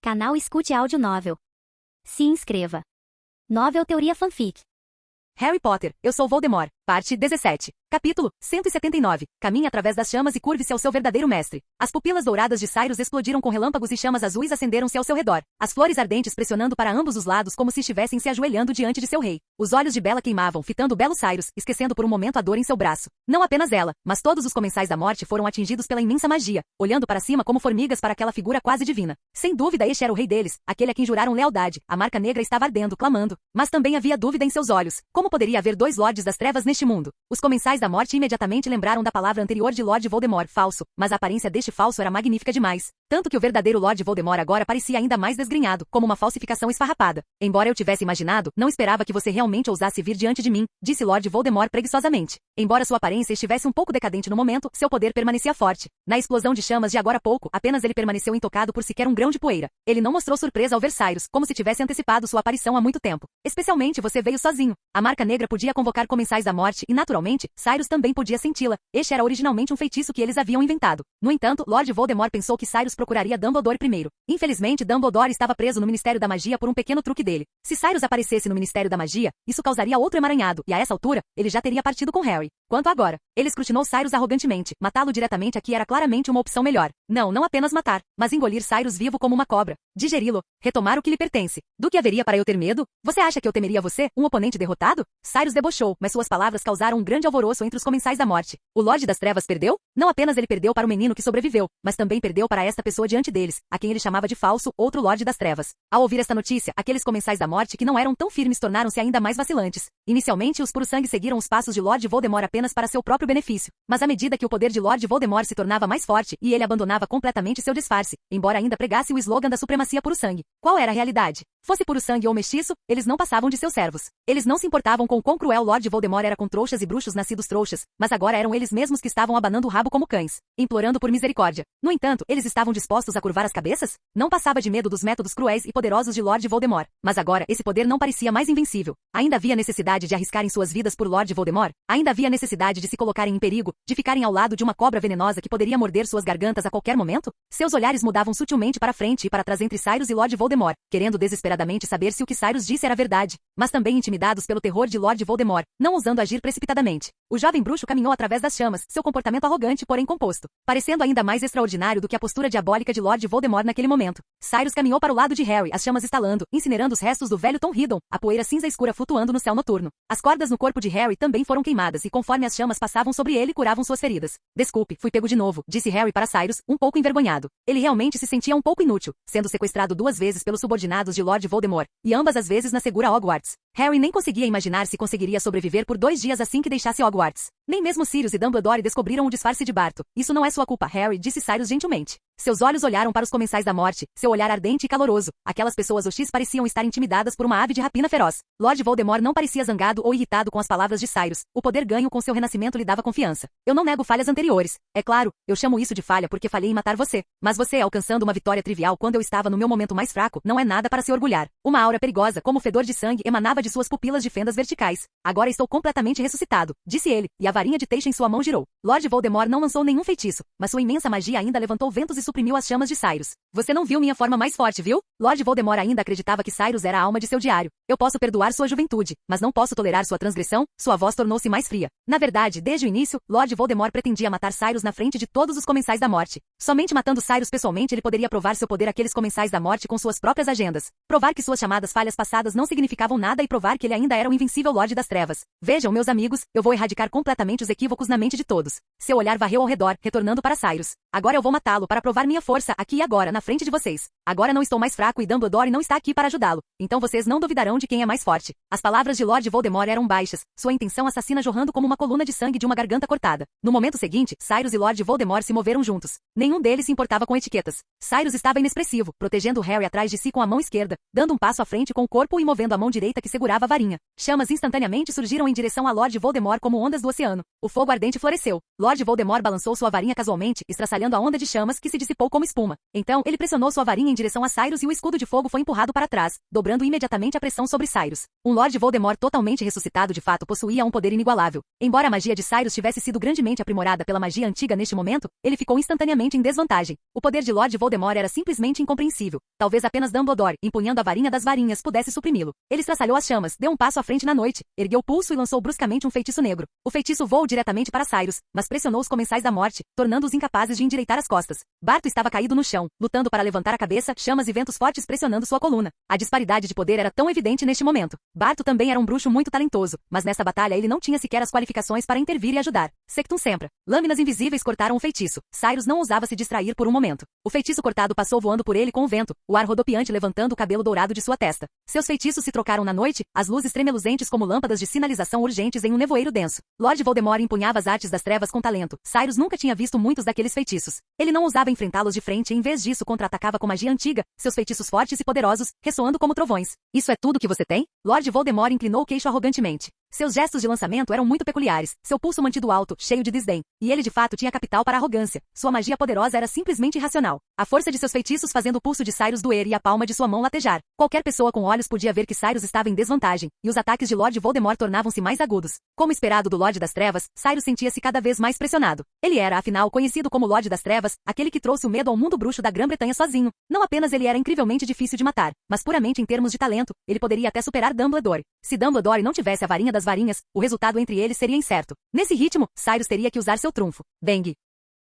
Canal Escute Áudio Novel. Se inscreva. Novel Teoria Fanfic. Harry Potter, Eu Sou Voldemort, parte 17. Capítulo 179. Caminhe através das chamas e curve-se ao seu verdadeiro mestre. As pupilas douradas de Cyrus explodiram com relâmpagos e chamas azuis acenderam-se ao seu redor. As flores ardentes pressionando para ambos os lados como se estivessem se ajoelhando diante de seu rei. Os olhos de Bella queimavam, fitando o belo Cyrus, esquecendo por um momento a dor em seu braço. Não apenas ela, mas todos os comensais da morte foram atingidos pela imensa magia, olhando para cima como formigas para aquela figura quase divina. Sem dúvida este era o rei deles, aquele a quem juraram lealdade. A marca negra estava ardendo, clamando. Mas também havia dúvida em seus olhos. Como poderia haver dois Lordes das Trevas neste mundo? Os comensais da morte imediatamente lembraram da palavra anterior de Lord Voldemort, falso, mas a aparência deste falso era magnífica demais. Tanto que o verdadeiro Lord Voldemort agora parecia ainda mais desgrenhado, como uma falsificação esfarrapada. Embora eu tivesse imaginado, não esperava que você realmente ousasse vir diante de mim, disse Lord Voldemort preguiçosamente. Embora sua aparência estivesse um pouco decadente no momento, seu poder permanecia forte. Na explosão de chamas de agora a pouco, apenas ele permaneceu intocado por sequer um grão de poeira. Ele não mostrou surpresa ao ver Cyrus, como se tivesse antecipado sua aparição há muito tempo. Especialmente você veio sozinho. A marca negra podia convocar comensais da morte e, naturalmente, Cyrus também podia senti-la. Este era originalmente um feitiço que eles haviam inventado. No entanto, Lord Voldemort pensou que Cyrus procuraria Dumbledore primeiro. Infelizmente, Dumbledore estava preso no Ministério da Magia por um pequeno truque dele. Se Cyrus aparecesse no Ministério da Magia, isso causaria outro emaranhado, e a essa altura, ele já teria partido com Harry. Quanto agora, ele escrutinou Cyrus arrogantemente. Matá-lo diretamente aqui era claramente uma opção melhor. Não apenas matar, mas engolir Cyrus vivo como uma cobra. Digeri-lo, retomar o que lhe pertence. Do que haveria para eu ter medo? Você acha que eu temeria você, um oponente derrotado? Cyrus debochou, mas suas palavras causaram um grande alvoroço entre os comensais da morte. O Lorde das Trevas perdeu? Não apenas ele perdeu para o menino que sobreviveu, mas também perdeu para esta pessoa diante deles, a quem ele chamava de falso, outro Lorde das Trevas. Ao ouvir esta notícia, aqueles comensais da morte que não eram tão firmes tornaram-se ainda mais vacilantes. Inicialmente, os puro-sangue seguiram os passos de Lord Voldemort apenas para seu próprio benefício, mas à medida que o poder de Lord Voldemort se tornava mais forte e ele abandonava completamente seu disfarce, embora ainda pregasse o slogan da supremacia puro-sangue. Qual era a realidade? Fosse puro-sangue ou mestiço, eles não passavam de seus servos. Eles não se importavam com o quão cruel Lord Voldemort era com trouxas e bruxos nascidos trouxas, mas agora eram eles mesmos que estavam abanando o rabo como cães, implorando por misericórdia. No entanto, eles estavam dispostos a curvar as cabeças? Não passava de medo dos métodos cruéis e poderosos de Lord Voldemort. Mas agora, esse poder não parecia mais invencível. Ainda havia necessidade de arriscarem suas vidas por Lord Voldemort? Ainda havia necessidade de se colocarem em perigo, de ficarem ao lado de uma cobra venenosa que poderia morder suas gargantas a qualquer momento? Seus olhares mudavam sutilmente para frente e para trás entre Cyrus e Lord Voldemort, querendo desesperadamente saber se o que Cyrus disse era verdade, mas também intimidados pelo terror de Lord Voldemort, não ousando agir precipitadamente. O jovem bruxo caminhou através das chamas, seu comportamento arrogante porém composto, parecendo ainda mais extraordinário do que a postura diabólica de Lord Voldemort naquele momento. Cyrus caminhou para o lado de Harry, as chamas estalando, incinerando os restos do velho Tom Riddle, a poeira cinza escura flutuando no céu noturno. As cordas no corpo de Harry também foram queimadas e conforme as chamas passavam sobre ele curavam suas feridas. Desculpe, fui pego de novo, disse Harry para Cyrus, um pouco envergonhado. Ele realmente se sentia um pouco inútil, sendo sequestrado 2 vezes pelos subordinados de Lord Voldemort, e ambas as vezes na segura Hogwarts. Harry nem conseguia imaginar se conseguiria sobreviver por 2 dias assim que deixasse Hogwarts. Nem mesmo Sirius e Dumbledore descobriram o disfarce de Barto. Isso não é sua culpa, Harry, disse Cyrus gentilmente. Seus olhos olharam para os comensais da morte, seu olhar ardente e caloroso. Aquelas pessoas hostis pareciam estar intimidadas por uma ave de rapina feroz. Lord Voldemort não parecia zangado ou irritado com as palavras de Cyrus. O poder ganho com seu renascimento lhe dava confiança. Eu não nego falhas anteriores. É claro, eu chamo isso de falha porque falhei em matar você. Mas você alcançando uma vitória trivial quando eu estava no meu momento mais fraco, não é nada para se orgulhar. Uma aura perigosa, como fedor de sangue, emanava de suas pupilas de fendas verticais. Agora estou completamente ressuscitado, disse ele, e a varinha de teixa em sua mão girou. Lord Voldemort não lançou nenhum feitiço, mas sua imensa magia ainda levantou ventos e suprimiu as chamas de Cyrus. Você não viu minha forma mais forte, viu? Lord Voldemort ainda acreditava que Cyrus era a alma de seu diário. Eu posso perdoar sua juventude, mas não posso tolerar sua transgressão. Sua voz tornou-se mais fria. Na verdade, desde o início, Lord Voldemort pretendia matar Cyrus na frente de todos os comensais da morte. Somente matando Cyrus pessoalmente ele poderia provar seu poder àqueles comensais da morte com suas próprias agendas. Provar que suas chamadas falhas passadas não significavam nada e provar que ele ainda era o invencível Lorde das Trevas. Vejam, meus amigos, eu vou erradicar completamente os equívocos na mente de todos. Seu olhar varreu ao redor, retornando para Cyrus. Agora eu vou matá-lo para provar minha força aqui e agora, na frente de vocês. Agora não estou mais fraco e Dumbledore não está aqui para ajudá-lo. Então vocês não duvidarão de quem é mais forte. As palavras de Lord Voldemort eram baixas, sua intenção assassina jorrando como uma coluna de sangue de uma garganta cortada. No momento seguinte, Cyrus e Lord Voldemort se moveram juntos. Nenhum deles se importava com etiquetas. Cyrus estava inexpressivo, protegendo Harry atrás de si com a mão esquerda, dando um passo à frente com o corpo e movendo a mão direita que segurava a varinha. Chamas instantaneamente surgiram em direção a Lord Voldemort como ondas do oceano. O fogo ardente floresceu. Lord Voldemort balançou sua varinha casualmente, estraçalhando espalhando a onda de chamas que se dissipou como espuma. Então, ele pressionou sua varinha em direção a Cyrus e o escudo de fogo foi empurrado para trás, dobrando imediatamente a pressão sobre Cyrus. Um Lord Voldemort totalmente ressuscitado de fato possuía um poder inigualável. Embora a magia de Cyrus tivesse sido grandemente aprimorada pela magia antiga neste momento, ele ficou instantaneamente em desvantagem. O poder de Lord Voldemort era simplesmente incompreensível. Talvez apenas Dumbledore, empunhando a varinha das varinhas, pudesse suprimi-lo. Ele estraçalhou as chamas, deu um passo à frente na noite, ergueu o pulso e lançou bruscamente um feitiço negro. O feitiço voou diretamente para Cyrus, mas pressionou os comensais da morte, tornando-os incapazes de endireitar as costas. Barto estava caído no chão, lutando para levantar a cabeça, chamas e ventos fortes pressionando sua coluna. A disparidade de poder era tão evidente neste momento. Barto também era um bruxo muito talentoso, mas nessa batalha ele não tinha sequer as qualificações para intervir e ajudar. Sectum Sempra. Lâminas invisíveis cortaram o feitiço. Cyrus não ousava se distrair por um momento. O feitiço cortado passou voando por ele com o vento, o ar rodopiante levantando o cabelo dourado de sua testa. Seus feitiços se trocaram na noite, as luzes tremeluzentes como lâmpadas de sinalização urgentes em um nevoeiro denso. Lord Voldemort empunhava as artes das trevas com talento. Cyrus nunca tinha visto muitos daqueles feitiços. Ele não ousava enfrentá-los de frente e em vez disso contra-atacava com magia antiga, seus feitiços fortes e poderosos, ressoando como trovões. Isso é tudo que você tem? Lord Voldemort inclinou o queixo arrogantemente. Seus gestos de lançamento eram muito peculiares, seu pulso mantido alto, cheio de desdém. E ele de fato tinha capital para a arrogância. Sua magia poderosa era simplesmente irracional. A força de seus feitiços fazendo o pulso de Cyrus doer e a palma de sua mão latejar. Qualquer pessoa com olhos podia ver que Cyrus estava em desvantagem, e os ataques de Lord Voldemort tornavam-se mais agudos. Como esperado do Lorde das Trevas, Cyrus sentia-se cada vez mais pressionado. Ele era, afinal, conhecido como Lorde das Trevas, aquele que trouxe o medo ao mundo bruxo da Grã-Bretanha sozinho. Não apenas ele era incrivelmente difícil de matar, mas puramente em termos de talento, ele poderia até superar Dumbledore. Se Dumbledore não tivesse a varinha das varinhas, o resultado entre eles seria incerto. Nesse ritmo, Cyrus teria que usar seu trunfo. Bang!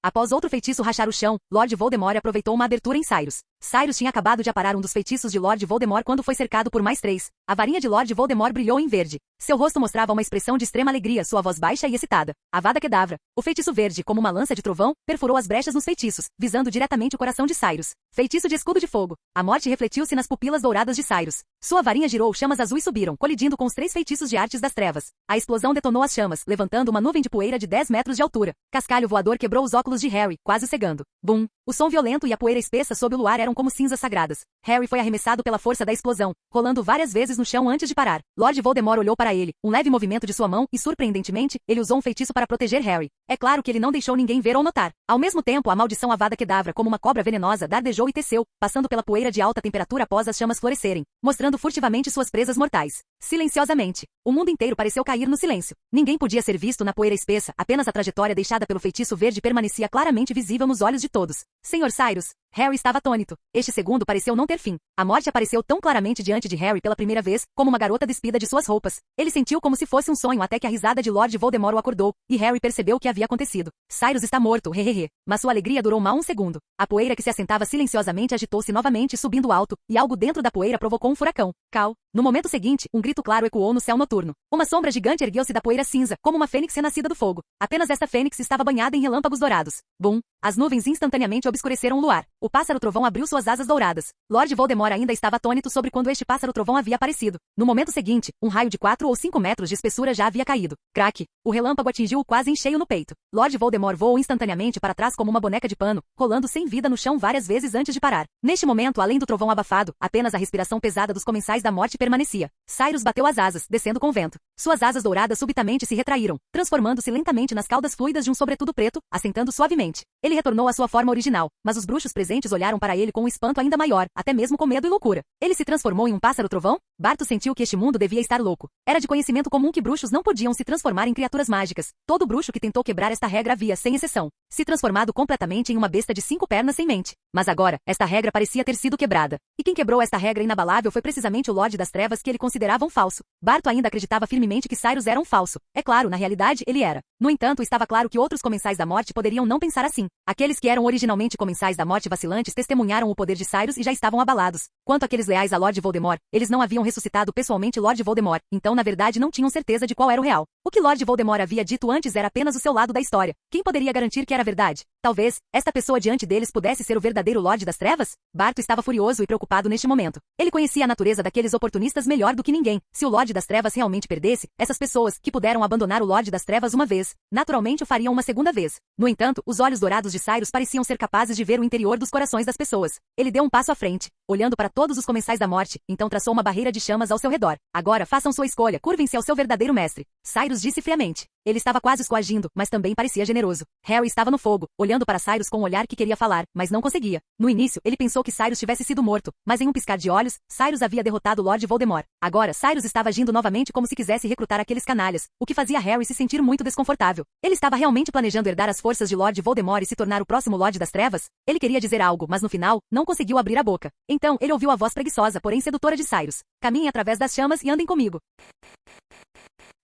Após outro feitiço rachar o chão, Lord Voldemort aproveitou uma abertura em Cyrus. Cyrus tinha acabado de aparar um dos feitiços de Lord Voldemort quando foi cercado por mais 3. A varinha de Lord Voldemort brilhou em verde. Seu rosto mostrava uma expressão de extrema alegria, sua voz baixa e excitada. Avada Kedavra. O feitiço verde, como uma lança de trovão, perfurou as brechas nos feitiços, visando diretamente o coração de Cyrus. Feitiço de escudo de fogo. A morte refletiu-se nas pupilas douradas de Cyrus. Sua varinha girou, chamas azuis subiram, colidindo com os 3 feitiços de artes das trevas. A explosão detonou as chamas, levantando uma nuvem de poeira de 10 metros de altura. Cascalho voador quebrou os óculos de Harry, quase cegando. Bum! O som violento e a poeira espessa sob o luar eram como cinzas sagradas. Harry foi arremessado pela força da explosão, rolando várias vezes no chão antes de parar. Lord Voldemort olhou para ele, um leve movimento de sua mão e, surpreendentemente, ele usou um feitiço para proteger Harry. É claro que ele não deixou ninguém ver ou notar. Ao mesmo tempo, a maldição Avada Kedavra, como uma cobra venenosa, dardejou e teceu, passando pela poeira de alta temperatura após as chamas florescerem, mostrando furtivamente suas presas mortais. Silenciosamente, o mundo inteiro pareceu cair no silêncio. Ninguém podia ser visto na poeira espessa, apenas a trajetória deixada pelo feitiço verde permanecia claramente visível nos olhos de todos. Senhor Cyrus, Harry estava atônito. Este segundo pareceu não ter fim. A morte apareceu tão claramente diante de Harry pela primeira vez, como uma garota despida de suas roupas. Ele sentiu como se fosse um sonho até que a risada de Lord Voldemort o acordou, e Harry percebeu o que havia acontecido. Cyrus está morto, hehehe. Mas sua alegria durou mal um segundo. A poeira que se assentava silenciosamente agitou-se novamente subindo alto, e algo dentro da poeira provocou um furacão. Cal. No momento seguinte, um grito claro ecoou no céu noturno. Uma sombra gigante ergueu-se da poeira cinza, como uma fênix renascida do fogo. Apenas esta fênix estava banhada em relâmpagos dourados. Bum! As nuvens instantaneamente obscureceram o luar. O pássaro-trovão abriu suas asas douradas. Lord Voldemort ainda estava atônito sobre quando este pássaro-trovão havia aparecido. No momento seguinte, um raio de 4 ou 5 metros de espessura já havia caído. Craque! O relâmpago atingiu-o quase em cheio no peito. Lord Voldemort voou instantaneamente para trás como uma boneca de pano, rolando sem vida no chão várias vezes antes de parar. Neste momento, além do trovão abafado, apenas a respiração pesada dos comensais da morte permanecia. Cyrus bateu as asas, descendo com o vento. Suas asas douradas subitamente se retraíram, transformando-se lentamente nas caudas fluidas de um sobretudo preto, assentando suavemente. Ele retornou à sua forma original, mas os bruxos presentes olharam para ele com um espanto ainda maior, até mesmo com medo e loucura. Ele se transformou em um pássaro-trovão? Barto sentiu que este mundo devia estar louco. Era de conhecimento comum que bruxos não podiam se transformar em criaturas mágicas. Todo bruxo que tentou quebrar esta regra havia, sem exceção, se transformado completamente em uma besta de 5 pernas sem mente. Mas agora, esta regra parecia ter sido quebrada. E quem quebrou esta regra inabalável foi precisamente o Lorde das Trevas que ele considerava um falso. Barto ainda acreditava firmemente que Cyrus era um falso. É claro, na realidade, ele era. No entanto, estava claro que outros comensais da morte poderiam não pensar assim. Aqueles que eram originalmente comensais da morte vacilantes testemunharam o poder de Cyrus e já estavam abalados. Quanto àqueles leais a Lord Voldemort, eles não haviam ressuscitado pessoalmente Lord Voldemort, então na verdade não tinham certeza de qual era o real. O que Lord Voldemort havia dito antes era apenas o seu lado da história. Quem poderia garantir que era verdade? Talvez, esta pessoa diante deles pudesse ser o verdadeiro Lorde das Trevas? Barto estava furioso e preocupado neste momento. Ele conhecia a natureza daqueles oportunistas melhor do que ninguém. Se o Lorde das Trevas realmente perdesse, essas pessoas, que puderam abandonar o Lorde das Trevas uma vez, naturalmente o fariam uma segunda vez. No entanto, os olhos dourados de Cyrus pareciam ser capazes de ver o interior dos corações das pessoas. Ele deu um passo à frente, olhando para todos os comensais da morte, então traçou uma barreira de chamas ao seu redor. Agora façam sua escolha, curvem-se ao seu verdadeiro mestre. Cyrus disse friamente. Ele estava quase os coagindo, mas também parecia generoso. Harry estava no fogo, olhando para Cyrus com um olhar que queria falar, mas não conseguia. No início, ele pensou que Cyrus tivesse sido morto, mas em um piscar de olhos, Cyrus havia derrotado Lord Voldemort. Agora, Cyrus estava agindo novamente como se quisesse recrutar aqueles canalhas, o que fazia Harry se sentir muito desconfortável. Ele estava realmente planejando herdar as forças de Lord Voldemort e se tornar o próximo Lorde das Trevas? Ele queria dizer algo, mas no final, não conseguiu abrir a boca. Então, ele ouviu a voz preguiçosa, porém sedutora de Cyrus. Caminhem através das chamas e andem comigo.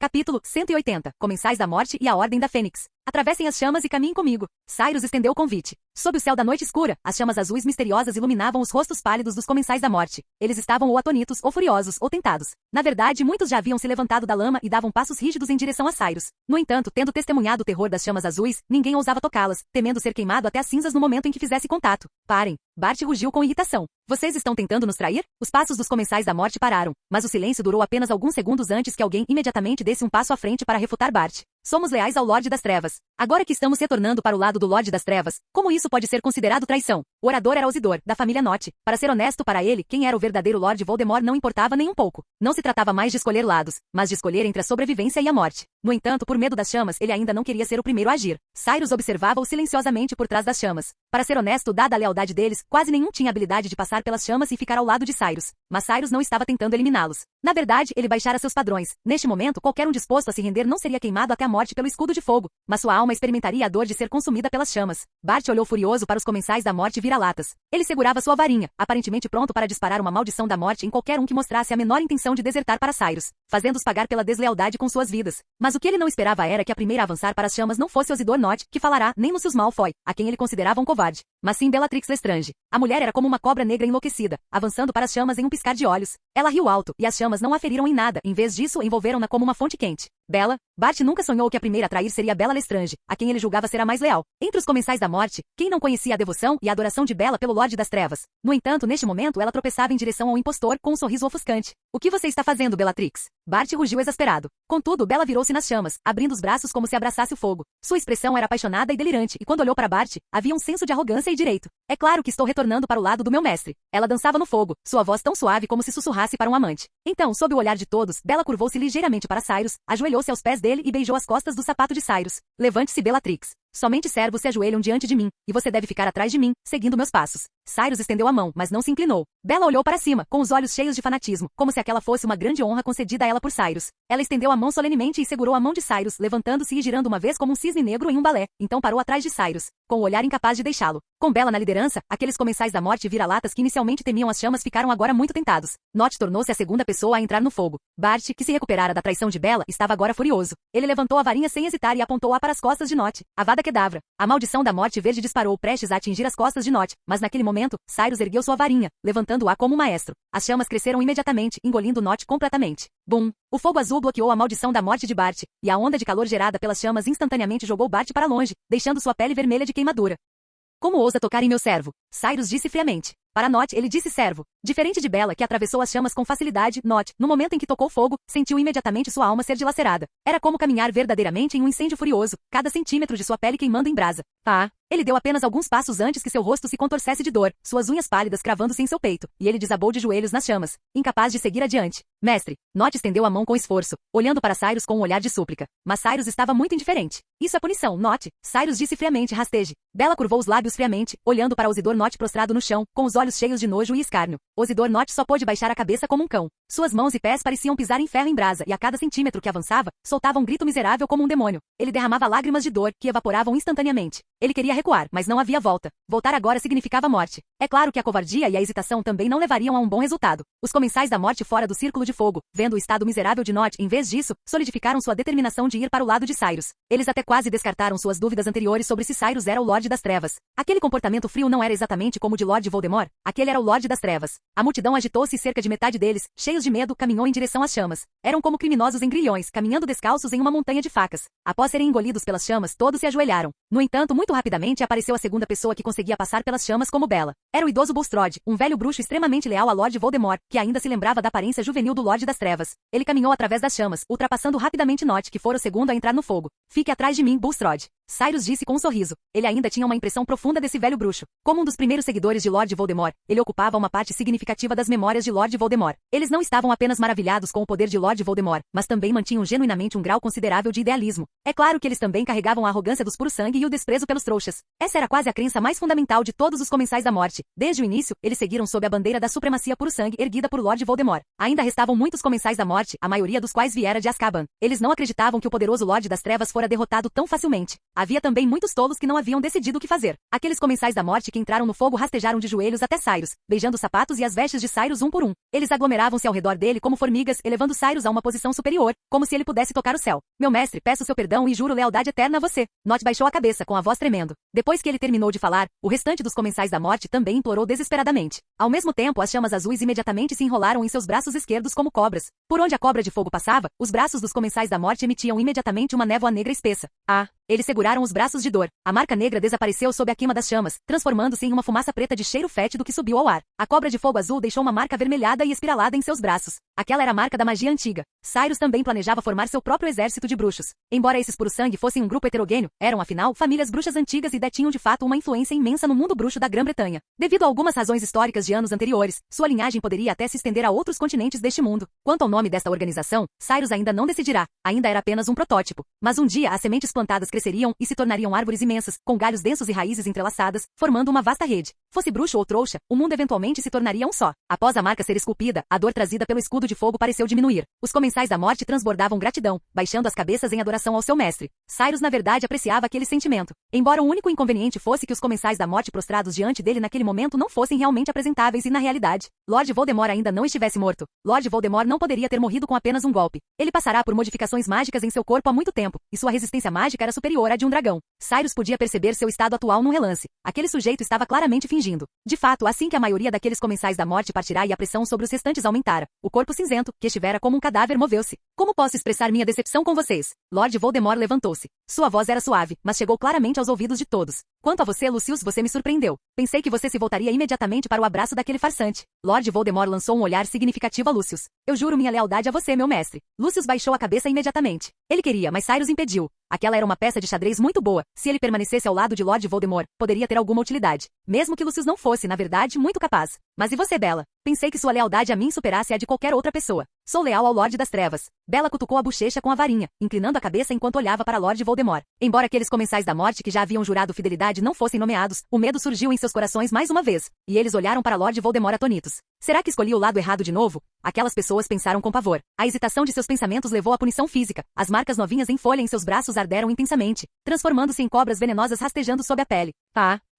Capítulo 180. Comensais da Morte e a Ordem da Fênix. Atravessem as chamas e caminhem comigo. Cyrus estendeu o convite. Sob o céu da noite escura, as chamas azuis misteriosas iluminavam os rostos pálidos dos comensais da morte. Eles estavam ou atônitos, ou furiosos, ou tentados. Na verdade, muitos já haviam se levantado da lama e davam passos rígidos em direção a Cyrus. No entanto, tendo testemunhado o terror das chamas azuis, ninguém ousava tocá-las, temendo ser queimado até as cinzas no momento em que fizesse contato. Parem! Bart rugiu com irritação. Vocês estão tentando nos trair? Os passos dos comensais da morte pararam, mas o silêncio durou apenas alguns segundos antes que alguém imediatamente desse um passo à frente para refutar Bart. Somos leais ao Lorde das Trevas. Agora que estamos retornando para o lado do Lorde das Trevas, como isso pode ser considerado traição? O orador era Osidor, da família Nott. Para ser honesto para ele, quem era o verdadeiro Lorde Voldemort não importava nem um pouco. Não se tratava mais de escolher lados, mas de escolher entre a sobrevivência e a morte. No entanto, por medo das chamas, ele ainda não queria ser o primeiro a agir. Cyrus observava-o silenciosamente por trás das chamas. Para ser honesto, dada a lealdade deles, quase nenhum tinha habilidade de passar pelas chamas e ficar ao lado de Cyrus. Mas Cyrus não estava tentando eliminá-los. Na verdade, ele baixara seus padrões. Neste momento, qualquer um disposto a se render não seria queimado até a morte pelo escudo de fogo, mas sua alma experimentaria a dor de ser consumida pelas chamas. Bart olhou furioso para os comensais da morte vira-latas. Ele segurava sua varinha, aparentemente pronto para disparar uma maldição da morte em qualquer um que mostrasse a menor intenção de desertar para Cyrus, fazendo-os pagar pela deslealdade com suas vidas. Mas o que ele não esperava era que a primeira a avançar para as chamas não fosse Osidor Nott, que falará, nem Lucius Malfoy, a quem ele considerava um covarde, mas sim Bellatrix Lestrange. A mulher era como uma cobra negra enlouquecida, avançando para as chamas em um piscar de olhos. Ela riu alto, e as chamas não a feriram em nada, em vez disso, envolveram-na como uma fonte quente. Bella? Bart nunca sonhou que a primeira a trair seria Bella Lestrange, a quem ele julgava ser a mais leal. Entre os comensais da morte, quem não conhecia a devoção e a adoração de Bella pelo Lorde das Trevas? No entanto, neste momento, ela tropeçava em direção ao impostor com um sorriso ofuscante. O que você está fazendo, Bellatrix? Bart rugiu exasperado. Contudo, Bella virou-se nas chamas, abrindo os braços como se abraçasse o fogo. Sua expressão era apaixonada e delirante, e quando olhou para Bart, havia um senso de arrogância e direito. É claro que estou retornando para o lado do meu mestre. Ela dançava no fogo, sua voz tão suave como se sussurrasse para um amante. Então, sob o olhar de todos, Bella curvou-se ligeiramente para Cyrus, ajoelhou-se aos pés dele e beijou as costas do sapato de Cyrus. Levante-se, Bellatrix. Somente servos se ajoelham diante de mim, e você deve ficar atrás de mim, seguindo meus passos. Cyrus estendeu a mão, mas não se inclinou. Bella olhou para cima, com os olhos cheios de fanatismo, como se aquela fosse uma grande honra concedida a ela por Cyrus. Ela estendeu a mão solenemente e segurou a mão de Cyrus, levantando-se e girando uma vez como um cisne negro em um balé. Então parou atrás de Cyrus, com o olhar incapaz de deixá-lo. Com Bella na liderança, aqueles comensais da morte vira-latas que inicialmente temiam as chamas ficaram agora muito tentados. Nott tornou-se a segunda pessoa a entrar no fogo. Bart, que se recuperara da traição de Bella, estava agora furioso. Ele levantou a varinha sem hesitar e apontou-a para as costas de Nott. Avada Kedavra. A maldição da morte verde disparou prestes a atingir as costas de Nott, mas naquele momento, Cyrus ergueu sua varinha, levantando-a como um maestro. As chamas cresceram imediatamente, engolindo Nott completamente. Bum! O fogo azul bloqueou a maldição da morte de Bart, e a onda de calor gerada pelas chamas instantaneamente jogou Bart para longe, deixando sua pele vermelha de queimadura. Como ousa tocar em meu servo? Cyrus disse friamente. Para Nott, ele disse servo. Diferente de Bella, que atravessou as chamas com facilidade, Nott, no momento em que tocou fogo, sentiu imediatamente sua alma ser dilacerada. Era como caminhar verdadeiramente em um incêndio furioso, cada centímetro de sua pele queimando em brasa. Ah! Ele deu apenas alguns passos antes que seu rosto se contorcesse de dor, suas unhas pálidas cravando-se em seu peito, e ele desabou de joelhos nas chamas, incapaz de seguir adiante. Mestre! Nott estendeu a mão com esforço, olhando para Cyrus com um olhar de súplica. Mas Cyrus estava muito indiferente. Isso é punição, Nott. Cyrus disse friamente, rasteje. Bella curvou os lábios friamente, olhando para Osidor Nott prostrado no chão, com os olhos cheios de nojo e escárnio. Osidor Nott só pôde baixar a cabeça como um cão. Suas mãos e pés pareciam pisar em ferro em brasa, e a cada centímetro que avançava, soltava um grito miserável como um demônio. Ele derramava lágrimas de dor, que evaporavam instantaneamente. Ele queria recuar, mas não havia volta. Voltar agora significava morte. É claro que a covardia e a hesitação também não levariam a um bom resultado. Os comensais da morte fora do círculo de fogo, vendo o estado miserável de Nott, em vez disso, solidificaram sua determinação de ir para o lado de Cyrus. Eles até quase descartaram suas dúvidas anteriores sobre se Cyrus era o Lorde das Trevas. Aquele comportamento frio não era exatamente como o de Lord Voldemort, aquele era o Lorde das Trevas. A multidão agitou-se e cerca de metade deles, cheios de medo, caminhou em direção às chamas. Eram como criminosos em grilhões, caminhando descalços em uma montanha de facas. Após serem engolidos pelas chamas, todos se ajoelharam. No entanto, muito rapidamente apareceu a segunda pessoa que conseguia passar pelas chamas como Bella. Era o idoso Bulstrode, um velho bruxo extremamente leal a Lord Voldemort, que ainda se lembrava da aparência juvenil do Lorde das Trevas. Ele caminhou através das chamas, ultrapassando rapidamente Nott, que fora o segundo a entrar no fogo. Fique atrás de mim, Bulstrode. Cyrus disse com um sorriso. Ele ainda tinha uma impressão profunda desse velho bruxo. Como um dos primeiros seguidores de Lord Voldemort, ele ocupava uma parte significativa significativa das memórias de Lord Voldemort. Eles não estavam apenas maravilhados com o poder de Lord Voldemort, mas também mantinham genuinamente um grau considerável de idealismo. É claro que eles também carregavam a arrogância dos puro-sangue e o desprezo pelos trouxas. Essa era quase a crença mais fundamental de todos os Comensais da Morte. Desde o início, eles seguiram sob a bandeira da supremacia puro-sangue erguida por Lord Voldemort. Ainda restavam muitos Comensais da Morte, a maioria dos quais viera de Azkaban. Eles não acreditavam que o poderoso Lorde das Trevas fora derrotado tão facilmente. Havia também muitos tolos que não haviam decidido o que fazer. Aqueles Comensais da Morte que entraram no fogo rastejaram de joelhos até Cyrus, beijando os sapatos e as vestes de Cyrus um por um. Eles aglomeravam-se ao redor dele como formigas, elevando Cyrus a uma posição superior, como se ele pudesse tocar o céu. Meu mestre, peço seu perdão e juro lealdade eterna a você. Nott baixou a cabeça com a voz tremendo. Depois que ele terminou de falar, o restante dos Comensais da Morte também implorou desesperadamente. Ao mesmo tempo, as chamas azuis imediatamente se enrolaram em seus braços esquerdos como cobras. Por onde a cobra de fogo passava, os braços dos Comensais da Morte emitiam imediatamente uma névoa negra espessa. Eles seguraram os braços de dor. A marca negra desapareceu sob a queima das chamas, transformando-se em uma fumaça preta de cheiro fétido que subiu ao ar. A cobra de fogo azul deixou uma marca avermelhada e espiralada em seus braços. Aquela era a marca da magia antiga. Cyrus também planejava formar seu próprio exército de bruxos. Embora esses puro-sangue fossem um grupo heterogêneo, eram afinal famílias bruxas antigas e detinham de fato uma influência imensa no mundo bruxo da Grã-Bretanha. Devido a algumas razões históricas de anos anteriores, sua linhagem poderia até se estender a outros continentes deste mundo. Quanto ao nome desta organização, Cyrus ainda não decidirá. Ainda era apenas um protótipo. Mas um dia as sementes plantadas cresceriam e se tornariam árvores imensas, com galhos densos e raízes entrelaçadas, formando uma vasta rede. Fosse bruxo ou trouxa, o mundo eventualmente se tornaria um só. Após a marca ser esculpida, a dor trazida pelo escudo de fogo pareceu diminuir. Os Comensais da Morte transbordavam gratidão, baixando as cabeças em adoração ao seu mestre. Cyrus na verdade apreciava aquele sentimento. Embora o único inconveniente fosse que os Comensais da Morte prostrados diante dele naquele momento não fossem realmente apresentáveis e na realidade, Lord Voldemort ainda não estivesse morto. Lord Voldemort não poderia ter morrido com apenas um golpe. Ele passará por modificações mágicas em seu corpo há muito tempo, e sua resistência mágica era superior à de um dragão. Cyrus podia perceber seu estado atual num relance. Aquele sujeito estava claramente fingindo. De fato, assim que a maioria daqueles Comensais da Morte partirá e a pressão sobre os restantes aumentara, o corpo cinzento, que estivera como um cadáver, moveu-se. Como posso expressar minha decepção com vocês? Lord Voldemort levantou-se. Sua voz era suave, mas chegou claramente aos ouvidos de todos. Quanto a você, Lucius, você me surpreendeu. Pensei que você se voltaria imediatamente para o abraço daquele farsante. Lord Voldemort lançou um olhar significativo a Lucius. Eu juro minha lealdade a você, meu mestre. Lucius baixou a cabeça imediatamente. Ele queria, mas Cyrus impediu. Aquela era uma peça de xadrez muito boa. Se ele permanecesse ao lado de Lord Voldemort, poderia ter alguma utilidade. Mesmo que Lucius não fosse, na verdade, muito capaz. Mas e você, Bella? Pensei que sua lealdade a mim superasse a de qualquer outra pessoa. Sou leal ao Lorde das Trevas. Bella cutucou a bochecha com a varinha, inclinando a cabeça enquanto olhava para Lord Voldemort. Embora aqueles Comensais da Morte que já haviam jurado fidelidade não fossem nomeados, o medo surgiu em seus corações mais uma vez, e eles olharam para Lord Voldemort atonitos. Será que escolhi o lado errado de novo? Aquelas pessoas pensaram com pavor. A hesitação de seus pensamentos levou à punição física. As marcas novinhas em folha em seus braços arderam intensamente, transformando-se em cobras venenosas rastejando sob a pele.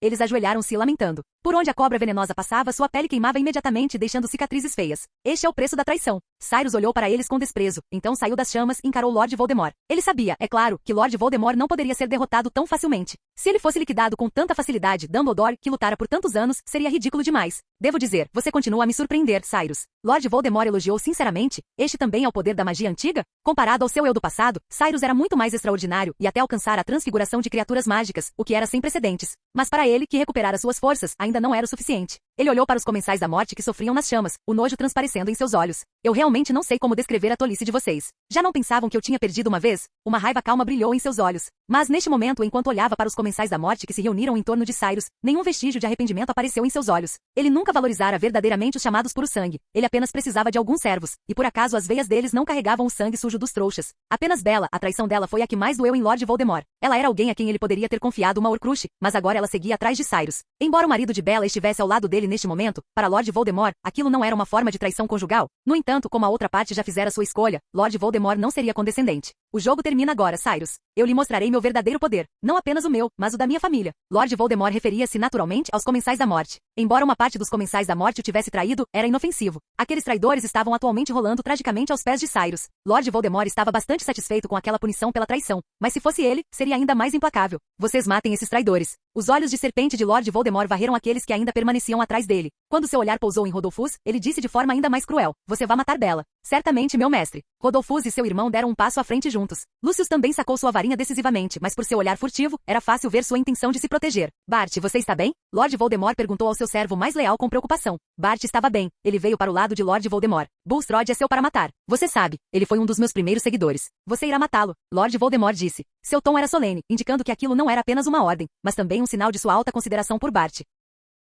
Eles ajoelharam-se lamentando. Por onde a cobra venenosa passava, sua pele queimava imediatamente, deixando cicatrizes feias. Este é o preço da traição. Cyrus olhou para eles com desprezo, então saiu das chamas e encarou Lord Voldemort. Ele sabia, é claro, que Lord Voldemort não poderia ser derrotado tão facilmente. Se ele fosse liquidado com tanta facilidade, Dumbledore, que lutara por tantos anos, seria ridículo demais. Devo dizer, você continua a me surpreender, Cyrus. Lord Voldemort elogiou sinceramente. Este também é o poder da magia antiga? Comparado ao seu eu do passado, Cyrus era muito mais extraordinário e até alcançar a transfiguração de criaturas mágicas, o que era sem precedentes. Mas para ele, que recuperar as suas forças, ainda não era o suficiente. Ele olhou para os Comensais da Morte que sofriam nas chamas, o nojo transparecendo em seus olhos. Eu realmente não sei como descrever a tolice de vocês. Já não pensavam que eu tinha perdido uma vez? Uma raiva calma brilhou em seus olhos. Mas neste momento, enquanto olhava para os Comensais da Morte que se reuniram em torno de Cyrus, nenhum vestígio de arrependimento apareceu em seus olhos. Ele nunca valorizara verdadeiramente os chamados puro sangue. Ele apenas precisava de alguns servos, e por acaso as veias deles não carregavam o sangue sujo dos trouxas. Apenas Bella, a traição dela foi a que mais doeu em Lord Voldemort. Ela era alguém a quem ele poderia ter confiado uma Horcrux, mas agora ela seguia atrás de Cyrus. Embora o marido de Bella estivesse ao lado dele neste momento, para Lord Voldemort, aquilo não era uma forma de traição conjugal. No entanto, como a outra parte já fizera sua escolha, Lord Voldemort não seria condescendente. O jogo termina agora, Cyrus. Eu lhe mostrarei meu verdadeiro poder. Não apenas o meu, mas o da minha família. Lord Voldemort referia-se naturalmente aos Comensais da Morte. Embora uma parte dos Comensais da Morte o tivesse traído, era inofensivo. Aqueles traidores estavam atualmente rolando tragicamente aos pés de Cyrus. Lord Voldemort estava bastante satisfeito com aquela punição pela traição, mas se fosse ele, seria ainda mais implacável. Vocês matem esses traidores. Os olhos de serpente de Lord Voldemort varreram aqueles que ainda permaneciam atrás dele. Quando seu olhar pousou em Rodolphus, ele disse de forma ainda mais cruel: Você vai matar Bella. Certamente, meu mestre. Rodolphus e seu irmão deram um passo à frente juntos. Lucius também sacou sua varinha decisivamente, mas por seu olhar furtivo, era fácil ver sua intenção de se proteger. Bart, você está bem? Lord Voldemort perguntou ao seu servo mais leal com preocupação. Bart estava bem. Ele veio para o lado de Lord Voldemort. Bulstrode é seu para matar. Você sabe, ele foi um dos meus primeiros seguidores. Você irá matá-lo, Lord Voldemort disse. Seu tom era solene, indicando que aquilo não era apenas uma ordem, mas também um sinal de sua alta consideração por Bart.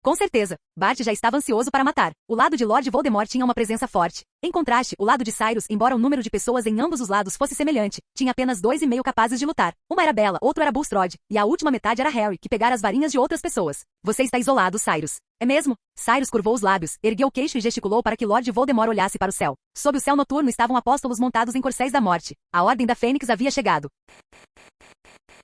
Com certeza, Bart já estava ansioso para matar. O lado de Lord Voldemort tinha uma presença forte. Em contraste, o lado de Cyrus, embora o número de pessoas em ambos os lados fosse semelhante, tinha apenas 2,5 capazes de lutar. Uma era Bella, outro era Bulstrode, e a última metade era Harry, que pegara as varinhas de outras pessoas. Você está isolado, Cyrus. É mesmo? Cyrus curvou os lábios, ergueu o queixo e gesticulou para que Lord Voldemort olhasse para o céu. Sob o céu noturno estavam apóstolos montados em corcéis da morte. A Ordem da Fênix havia chegado.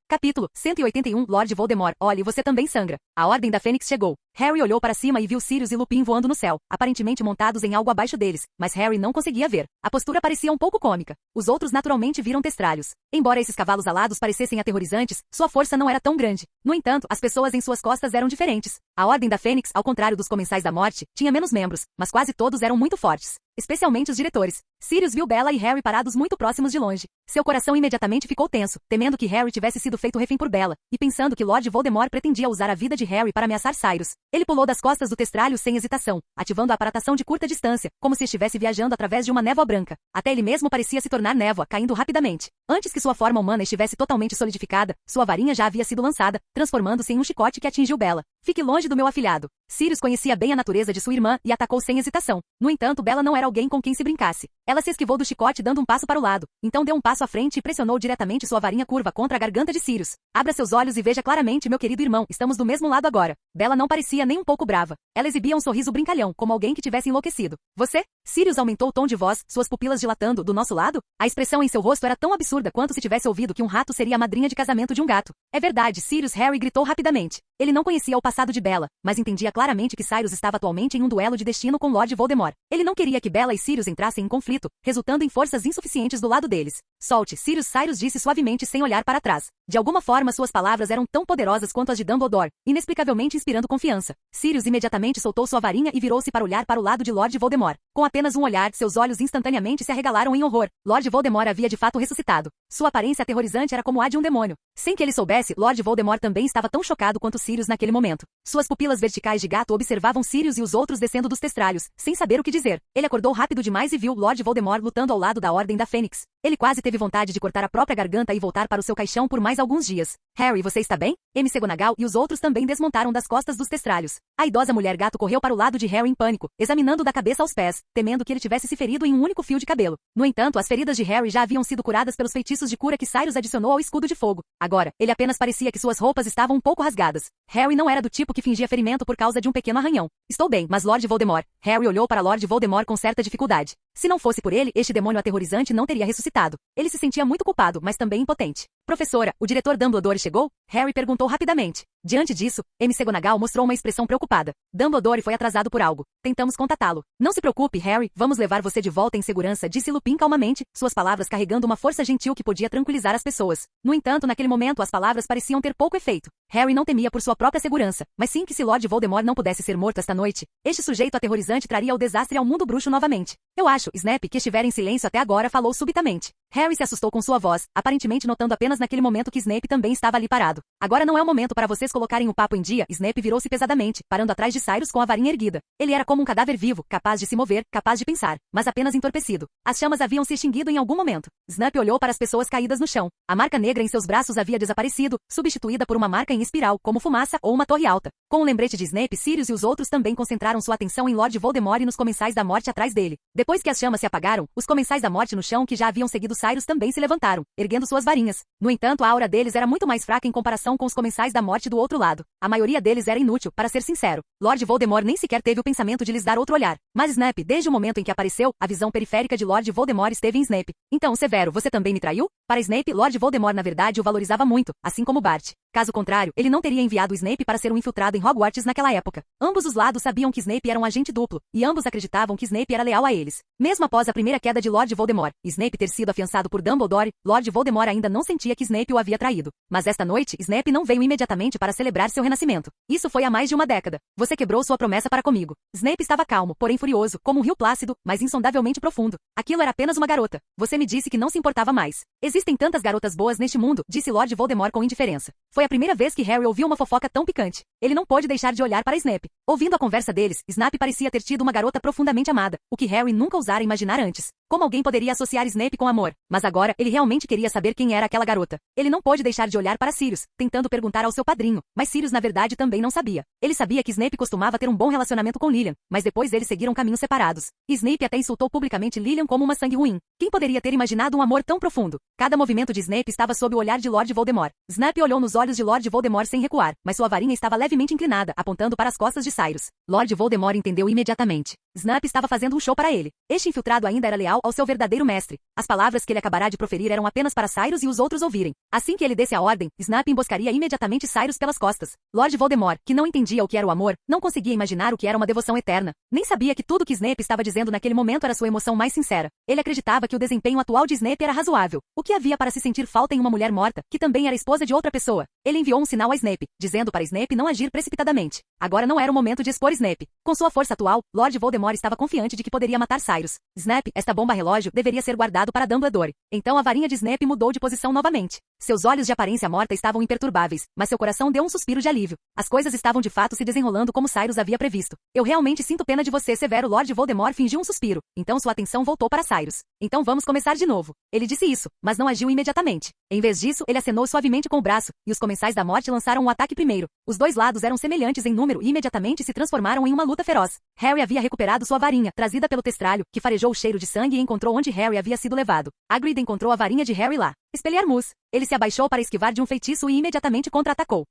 Capítulo 181 Lord Voldemort, olhe, você também sangra. A Ordem da Fênix chegou. Harry olhou para cima e viu Sirius e Lupin voando no céu, aparentemente montados em algo abaixo deles, mas Harry não conseguia ver. A postura parecia um pouco cômica. Os outros naturalmente viram testralhos. Embora esses cavalos alados parecessem aterrorizantes, sua força não era tão grande. No entanto, as pessoas em suas costas eram diferentes. A Ordem da Fênix, ao contrário dos Comensais da Morte, tinha menos membros, mas quase todos eram muito fortes. Especialmente os diretores. Sirius viu Bella e Harry parados muito próximos de longe. Seu coração imediatamente ficou tenso, temendo que Harry tivesse sido feito refém por Bella, e pensando que Lord Voldemort pretendia usar a vida de Harry para ameaçar Cyrus. Ele pulou das costas do testralho sem hesitação, ativando a aparatação de curta distância, como se estivesse viajando através de uma névoa branca. Até ele mesmo parecia se tornar névoa, caindo rapidamente. Antes que sua forma humana estivesse totalmente solidificada, sua varinha já havia sido lançada, transformando-se em um chicote que atingiu Bella. Fique longe do meu afilhado. Sirius conhecia bem a natureza de sua irmã e atacou sem hesitação. No entanto, Bella não era alguém com quem se brincasse. Ela se esquivou do chicote dando um passo para o lado. Então deu um passo à frente e pressionou diretamente sua varinha curva contra a garganta de Sirius. Abra seus olhos e veja claramente, meu querido irmão, estamos do mesmo lado agora. Bella não parecia nem um pouco brava. Ela exibia um sorriso brincalhão, como alguém que tivesse enlouquecido. Você? Sirius aumentou o tom de voz, suas pupilas dilatando, do nosso lado? A expressão em seu rosto era tão absurda quanto se tivesse ouvido que um rato seria a madrinha de casamento de um gato. É verdade, Sirius, Harry gritou rapidamente. Ele não conhecia o passado de Bella, mas entendia claramente que Cyrus estava atualmente em um duelo de destino com Lord Voldemort. Ele não queria que Bella e Sirius entrassem em conflito, resultando em forças insuficientes do lado deles. Solte, Sirius, Cyrus disse suavemente sem olhar para trás. De alguma forma suas palavras eram tão poderosas quanto as de Dumbledore, inexplicavelmente inspirando confiança. Sirius imediatamente soltou sua varinha e virou-se para olhar para o lado de Lord Voldemort. Com apenas um olhar, seus olhos instantaneamente se arregalaram em horror. Lord Voldemort havia de fato ressuscitado. Sua aparência aterrorizante era como a de um demônio. Sem que ele soubesse, Lord Voldemort também estava tão chocado quanto Sirius naquele momento. Suas pupilas verticais de gato observavam Sirius e os outros descendo dos testralhos, sem saber o que dizer. Ele acordou rápido demais e viu Lord Voldemort lutando ao lado da Ordem da Fênix. Ele quase teve vontade de cortar a própria garganta e voltar para o seu caixão por mais alguns dias. Harry, você está bem? McGonagall e os outros também desmontaram das costas dos testralhos. A idosa mulher gato correu para o lado de Harry em pânico, examinando da cabeça aos pés, temendo que ele tivesse se ferido em um único fio de cabelo. No entanto, as feridas de Harry já haviam sido curadas pelos feitiços de cura que Cyrus adicionou ao escudo de fogo. Agora, ele apenas parecia que suas roupas estavam um pouco rasgadas. Harry não era do tipo que fingia ferimento por causa de um pequeno arranhão. Estou bem, mas Lord Voldemort. Harry olhou para Lord Voldemort com certa dificuldade. Se não fosse por ele, este demônio aterrorizante não teria ressuscitado. Ele se sentia muito culpado, mas também impotente. Professora, o diretor Dumbledore chegou? Harry perguntou rapidamente. Diante disso, McGonagall mostrou uma expressão preocupada. Dumbledore foi atrasado por algo. Tentamos contatá-lo. Não se preocupe, Harry, vamos levar você de volta em segurança, disse Lupin calmamente, suas palavras carregando uma força gentil que podia tranquilizar as pessoas. No entanto, naquele momento as palavras pareciam ter pouco efeito. Harry não temia por sua própria segurança, mas sim que se Lord Voldemort não pudesse ser morto esta noite, este sujeito aterrorizante traria o desastre ao mundo bruxo novamente. Eu acho, Snape, que estiver em silêncio até agora, falou subitamente. Harry se assustou com sua voz, aparentemente notando apenas naquele momento que Snape também estava ali parado. Agora não é o momento para vocês colocarem o papo em dia. Snape virou-se pesadamente, parando atrás de Cyrus com a varinha erguida. Ele era como um cadáver vivo, capaz de se mover, capaz de pensar, mas apenas entorpecido. As chamas haviam se extinguido em algum momento. Snape olhou para as pessoas caídas no chão. A marca negra em seus braços havia desaparecido, substituída por uma marca em espiral, como fumaça ou uma torre alta. Com o lembrete de Snape, Sirius e os outros também concentraram sua atenção em Lord Voldemort e nos Comensais da Morte atrás dele. Depois que as chamas se apagaram, os Comensais da Morte no chão que já haviam seguido Cyrus também se levantaram, erguendo suas varinhas. No entanto, a aura deles era muito mais fraca em comparação com os Comensais da Morte do outro lado. A maioria deles era inútil, para ser sincero. Lord Voldemort nem sequer teve o pensamento de lhes dar outro olhar. Mas Snape, desde o momento em que apareceu, a visão periférica de Lord Voldemort esteve em Snape. Então, Severo, você também me traiu? Para Snape, Lord Voldemort na verdade o valorizava muito, assim como Bart. Caso contrário, ele não teria enviado o Snape para ser um infiltrado em Hogwarts naquela época. Ambos os lados sabiam que Snape era um agente duplo, e ambos acreditavam que Snape era leal a eles. Mesmo após a primeira queda de Lord Voldemort, Snape ter sido afiançado por Dumbledore, Lord Voldemort ainda não sentia que Snape o havia traído. Mas esta noite, Snape não veio imediatamente para celebrar seu renascimento. Isso foi há mais de uma década. Você quebrou sua promessa para comigo. Snape estava calmo, porém furioso, como um rio plácido, mas insondavelmente profundo. Aquilo era apenas uma garota. Você me disse que não se importava mais. Existem tantas garotas boas neste mundo, disse Lord Voldemort com indiferença. Foi a primeira vez que Harry ouviu uma fofoca tão picante. Ele não pôde deixar de olhar para Snape. Ouvindo a conversa deles, Snape parecia ter tido uma garota profundamente amada, o que Harry nunca ousara imaginar antes. Como alguém poderia associar Snape com amor? Mas agora, ele realmente queria saber quem era aquela garota. Ele não pôde deixar de olhar para Sirius, tentando perguntar ao seu padrinho, mas Sirius na verdade também não sabia. Ele sabia que Snape costumava ter um bom relacionamento com Lilian, mas depois eles seguiram caminhos separados. Snape até insultou publicamente Lilian como uma sangue ruim. Quem poderia ter imaginado um amor tão profundo? Cada movimento de Snape estava sob o olhar de Lord Voldemort. Snape olhou nos olhos de Lord Voldemort sem recuar, mas sua varinha estava levemente inclinada, apontando para as costas de Cyrus. Lord Voldemort entendeu imediatamente. Snape estava fazendo um show para ele. Este infiltrado ainda era leal ao seu verdadeiro mestre. As palavras que ele acabará de proferir eram apenas para Cyrus e os outros ouvirem. Assim que ele desse a ordem, Snape emboscaria imediatamente Cyrus pelas costas. Lord Voldemort, que não entendia o que era o amor, não conseguia imaginar o que era uma devoção eterna. Nem sabia que tudo que Snape estava dizendo naquele momento era sua emoção mais sincera. Ele acreditava que o desempenho atual de Snape era razoável. O que havia para se sentir falta em uma mulher morta, que também era esposa de outra pessoa? Ele enviou um sinal a Snape, dizendo para Snape não agir precipitadamente. Agora não era o momento de expor Snape. Com sua força atual, Lord Voldemort estava confiante de que poderia matar Cyrus. Snape, esta bomba relógio deveria ser guardado para Dumbledore. Então a varinha de Snape mudou de posição novamente. Seus olhos de aparência morta estavam imperturbáveis, mas seu coração deu um suspiro de alívio. As coisas estavam de fato se desenrolando como Cyrus havia previsto. Eu realmente sinto pena de você, severo Lord Voldemort fingiu um suspiro. Então sua atenção voltou para Cyrus. Então vamos começar de novo. Ele disse isso, mas não agiu imediatamente. Em vez disso, ele acenou suavemente com o braço, e os comensais da morte lançaram um ataque primeiro. Os dois lados eram semelhantes em número e imediatamente se transformaram em uma luta feroz. Harry havia recuperado sua varinha, trazida pelo testralho, que farejou o cheiro de sangue e encontrou onde Harry havia sido levado. Hagrid encontrou a varinha de Harry lá. Expelliarmus. Ele se abaixou para esquivar de um feitiço e imediatamente contra-atacou.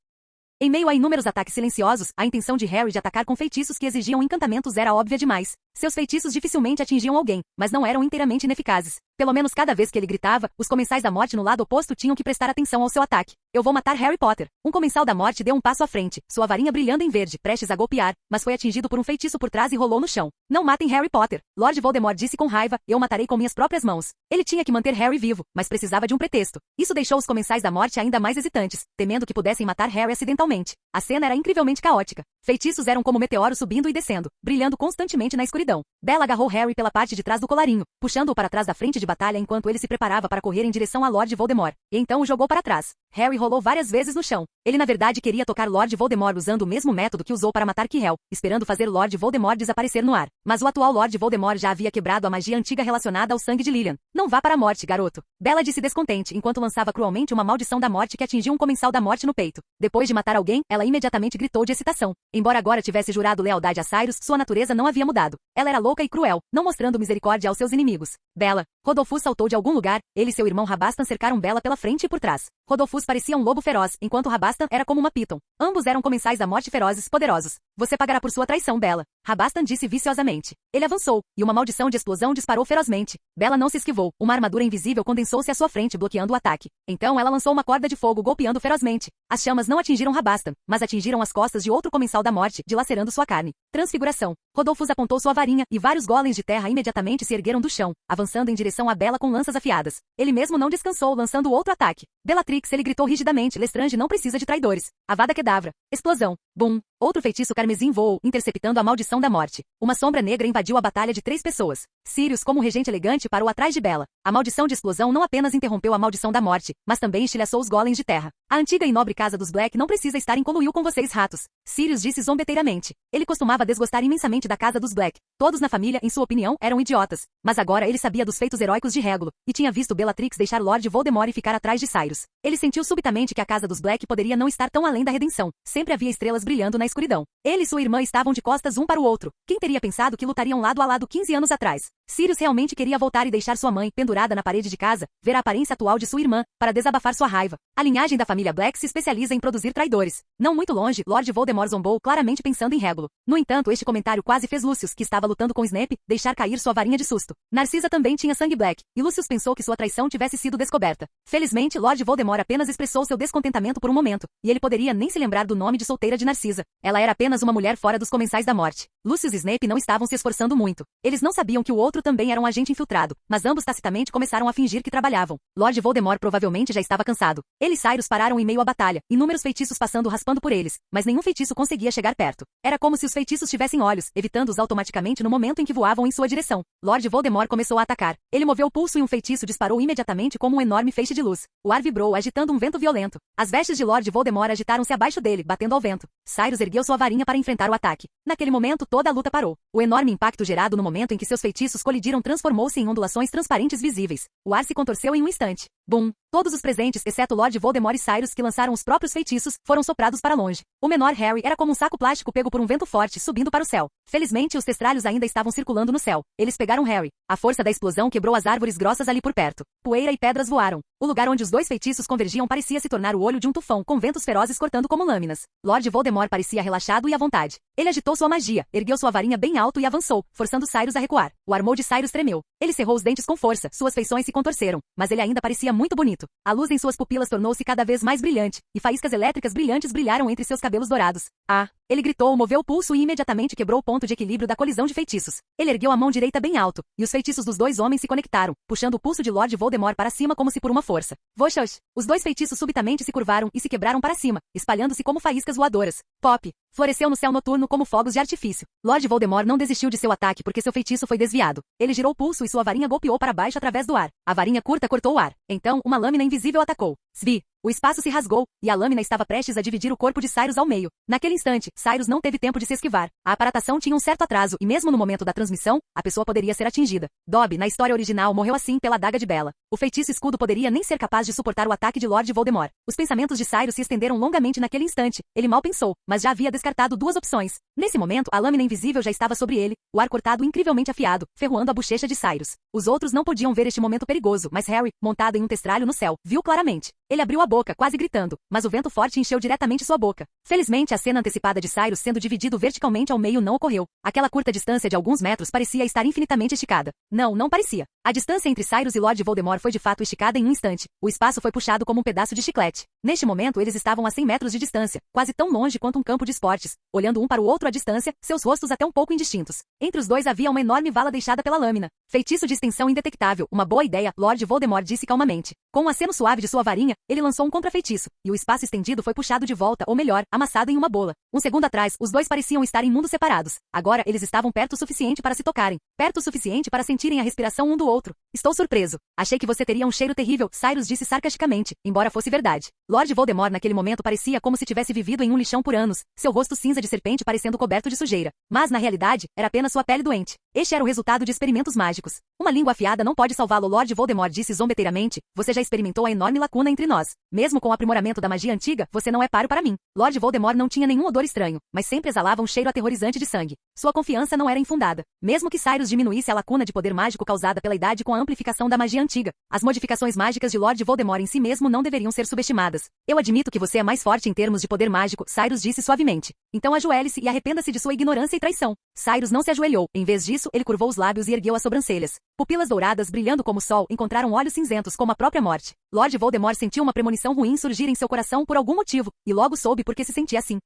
Em meio a inúmeros ataques silenciosos, a intenção de Harry de atacar com feitiços que exigiam encantamentos era óbvia demais. Seus feitiços dificilmente atingiam alguém, mas não eram inteiramente ineficazes. Pelo menos cada vez que ele gritava, os comensais da morte no lado oposto tinham que prestar atenção ao seu ataque. Eu vou matar Harry Potter. Um comensal da morte deu um passo à frente, sua varinha brilhando em verde, prestes a golpear, mas foi atingido por um feitiço por trás e rolou no chão. Não matem Harry Potter. Lord Voldemort disse com raiva, eu o matarei com minhas próprias mãos. Ele tinha que manter Harry vivo, mas precisava de um pretexto. Isso deixou os comensais da morte ainda mais hesitantes, temendo que pudessem matar Harry acidentalmente. A cena era incrivelmente caótica. Feitiços eram como meteoros subindo e descendo, brilhando constantemente na escuridão. Bella agarrou Harry pela parte de trás do colarinho, puxando-o para trás da frente de batalha enquanto ele se preparava para correr em direção a Lord Voldemort, e então o jogou para trás. Harry rolou várias vezes no chão. Ele na verdade queria tocar Lord Voldemort usando o mesmo método que usou para matar Quirrell, esperando fazer Lord Voldemort desaparecer no ar. Mas o atual Lord Voldemort já havia quebrado a magia antiga relacionada ao sangue de Lilian. Não vá para a morte, garoto. Bella disse descontente enquanto lançava cruelmente uma maldição da morte que atingiu um comensal da morte no peito. Depois de matar alguém, ela imediatamente gritou de excitação. Embora agora tivesse jurado lealdade a Cyrus, sua natureza não havia mudado. Ela era louca e cruel, não mostrando misericórdia aos seus inimigos. Bella. Rodolphus saltou de algum lugar, ele e seu irmão Rabastan cercaram Bella pela frente e por trás. Rodolphus parecia um lobo feroz, enquanto Rabastan era como uma piton. Ambos eram comensais da morte ferozes, poderosos. Você pagará por sua traição, Bella. Rabastan disse viciosamente. Ele avançou, e uma maldição de explosão disparou ferozmente. Bella não se esquivou. Uma armadura invisível condensou-se à sua frente, bloqueando o ataque. Então ela lançou uma corda de fogo, golpeando ferozmente. As chamas não atingiram Rabastan, mas atingiram as costas de outro comensal da morte, dilacerando sua carne. Transfiguração. Rodolphus apontou sua varinha, e vários golems de terra imediatamente se ergueram do chão, avançando em direção a Bella com lanças afiadas. Ele mesmo não descansou, lançando outro ataque. Bellatrix, ele gritou rigidamente, Lestrange não precisa de traidores. Avada Kedavra. Explosão. Bum. Outro feitiço carmesim voou, interceptando a maldição da morte. Uma sombra negra invadiu a batalha de 3 pessoas. Sirius, como um regente elegante, parou atrás de Bella. A maldição de explosão não apenas interrompeu a maldição da morte, mas também estilhaçou os golems de terra. A antiga e nobre casa dos Black não precisa estar em conluio com vocês, ratos. Sirius disse zombeteiramente. Ele costumava desgostar imensamente da casa dos Black. Todos na família, em sua opinião, eram idiotas. Mas agora ele sabia dos feitos heróicos de Régulo, e tinha visto Bellatrix deixar Lord Voldemort e ficar atrás de Cyrus. Ele sentiu subitamente que a casa dos Black poderia não estar tão além da redenção. Sempre havia estrelas brilhando na escuridão. Ele e sua irmã estavam de costas um para o outro. Quem teria pensado que lutariam lado a lado 15 anos atrás? Sirius realmente queria voltar e deixar sua mãe, pendurada na parede de casa, ver a aparência atual de sua irmã, para desabafar sua raiva. A linhagem da família Black se especializa em produzir traidores. Não muito longe, Lord Voldemort zombou, claramente pensando em Régulo. No entanto, este comentário quase fez Lucius, que estava lutando com Snape, deixar cair sua varinha de susto. Narcisa também tinha sangue Black, e Lucius pensou que sua traição tivesse sido descoberta. Felizmente, Lord Voldemort apenas expressou seu descontentamento por um momento, e ele poderia nem se lembrar do nome de solteira de Narcisa. Ela era apenas uma mulher fora dos comensais da morte. Lucius e Snape não estavam se esforçando muito. Eles não sabiam que o outro também era um agente infiltrado, mas ambos tacitamente começaram a fingir que trabalhavam. Lord Voldemort provavelmente já estava cansado. Ele e Cyrus pararam em meio à batalha, inúmeros feitiços passando raspando por eles, mas nenhum feitiço conseguia chegar perto. Era como se os feitiços tivessem olhos, evitando-os automaticamente no momento em que voavam em sua direção. Lord Voldemort começou a atacar. Ele moveu o pulso e um feitiço disparou imediatamente como um enorme feixe de luz. O ar vibrou, agitando um vento violento. As vestes de Lord Voldemort agitaram-se abaixo dele, batendo ao vento. Cyrus ergueu sua varinha para enfrentar o ataque. Naquele momento, toda a luta parou. O enorme impacto gerado no momento em que seus feitiços colidiram transformou-se em ondulações transparentes visíveis. O ar se contorceu em um instante. Bum! Todos os presentes, exceto Lord Voldemort e Cyrus que lançaram os próprios feitiços, foram soprados para longe. O menor Harry era como um saco plástico pego por um vento forte, subindo para o céu. Felizmente, os testralhos ainda estavam circulando no céu. Eles pegaram Harry. A força da explosão quebrou as árvores grossas ali por perto. Poeira e pedras voaram. O lugar onde os dois feitiços convergiam parecia se tornar o olho de um tufão, com ventos ferozes cortando como lâminas. Lord Voldemort parecia relaxado e à vontade. Ele agitou sua magia, ergueu sua varinha bem alto e avançou, forçando Cyrus a recuar. O armor de Cyrus tremeu. Ele cerrou os dentes com força, suas feições se contorceram, mas ele ainda parecia muito bonito. A luz em suas pupilas tornou-se cada vez mais brilhante, e faíscas elétricas brilhantes brilharam entre seus cabelos dourados. Ah! Ele gritou, moveu o pulso e imediatamente quebrou o ponto de equilíbrio da colisão de feitiços. Ele ergueu a mão direita bem alto, e os feitiços dos dois homens se conectaram, puxando o pulso de Lord Voldemort para cima como se por uma força. Voxox! Os dois feitiços subitamente se curvaram e se quebraram para cima, espalhando-se como faíscas voadoras. Pop! Floresceu no céu noturno como fogos de artifício. Lord Voldemort não desistiu de seu ataque porque seu feitiço foi desviado. Ele girou o pulso e sua varinha golpeou para baixo através do ar. A varinha curta cortou o ar. Então, uma lâmina invisível atacou. Svi! O espaço se rasgou, e a lâmina estava prestes a dividir o corpo de Cyrus ao meio. Naquele instante, Cyrus não teve tempo de se esquivar. A aparatação tinha um certo atraso, e mesmo no momento da transmissão, a pessoa poderia ser atingida. Dobby, na história original, morreu assim pela adaga de Bella. O feitiço escudo poderia nem ser capaz de suportar o ataque de Lord Voldemort. Os pensamentos de Cyrus se estenderam longamente naquele instante. Ele mal pensou, mas já havia descartado duas opções. Nesse momento, a lâmina invisível já estava sobre ele, o ar cortado incrivelmente afiado, ferroando a bochecha de Cyrus. Os outros não podiam ver este momento perigoso, mas Harry, montado em um testralho no céu, viu claramente. Ele abriu a boca, quase gritando, mas o vento forte encheu diretamente sua boca. Felizmente, a cena antecipada de Cyrus sendo dividido verticalmente ao meio não ocorreu. Aquela curta distância de alguns metros parecia estar infinitamente esticada. Não parecia. A distância entre Cyrus e Lord Voldemort foi de fato esticada em um instante. O espaço foi puxado como um pedaço de chiclete. Neste momento, eles estavam a 100 metros de distância, quase tão longe quanto um campo de esportes, olhando um para o outro à distância, seus rostos até um pouco indistintos. Entre os dois havia uma enorme vala deixada pela lâmina. Feitiço de extensão indetectável, uma boa ideia, Lord Voldemort disse calmamente. Com um aceno suave de sua varinha, ele lançou um contrafeitiço, e o espaço estendido foi puxado de volta, ou melhor, amassado em uma bola. Um segundo atrás, os dois pareciam estar em mundos separados. Agora, eles estavam perto o suficiente para se tocarem. Perto o suficiente para sentirem a respiração um do outro. Estou surpreso. Achei que você teria um cheiro terrível, Cyrus disse sarcasticamente, embora fosse verdade. Lord Voldemort naquele momento parecia como se tivesse vivido em um lixão por anos, seu rosto cinza de serpente parecendo coberto de sujeira. Mas, na realidade, era apenas sua pele doente. Este era o resultado de experimentos mágicos. Uma língua afiada não pode salvá-lo, Lord Voldemort disse zombeteiramente. Você já experimentou a enorme lacuna entre nós. Mesmo com o aprimoramento da magia antiga, você não é páreo para mim. Lord Voldemort não tinha nenhum odor estranho, mas sempre exalava um cheiro aterrorizante de sangue. Sua confiança não era infundada. Mesmo que Cyrus diminuísse a lacuna de poder mágico causada pela idade com a amplificação da magia antiga, as modificações mágicas de Lord Voldemort em si mesmo não deveriam ser subestimadas. Eu admito que você é mais forte em termos de poder mágico, Cyrus disse suavemente. Então ajoelhe-se e arrependa-se de sua ignorância e traição. Cyrus não se ajoelhou. Em vez disso, ele curvou os lábios e ergueu as sobrancelhas. Pupilas douradas brilhando como o sol encontraram olhos cinzentos como a própria morte. Lord Voldemort sentiu uma premonição ruim surgir em seu coração por algum motivo, e logo soube por que se sentia assim.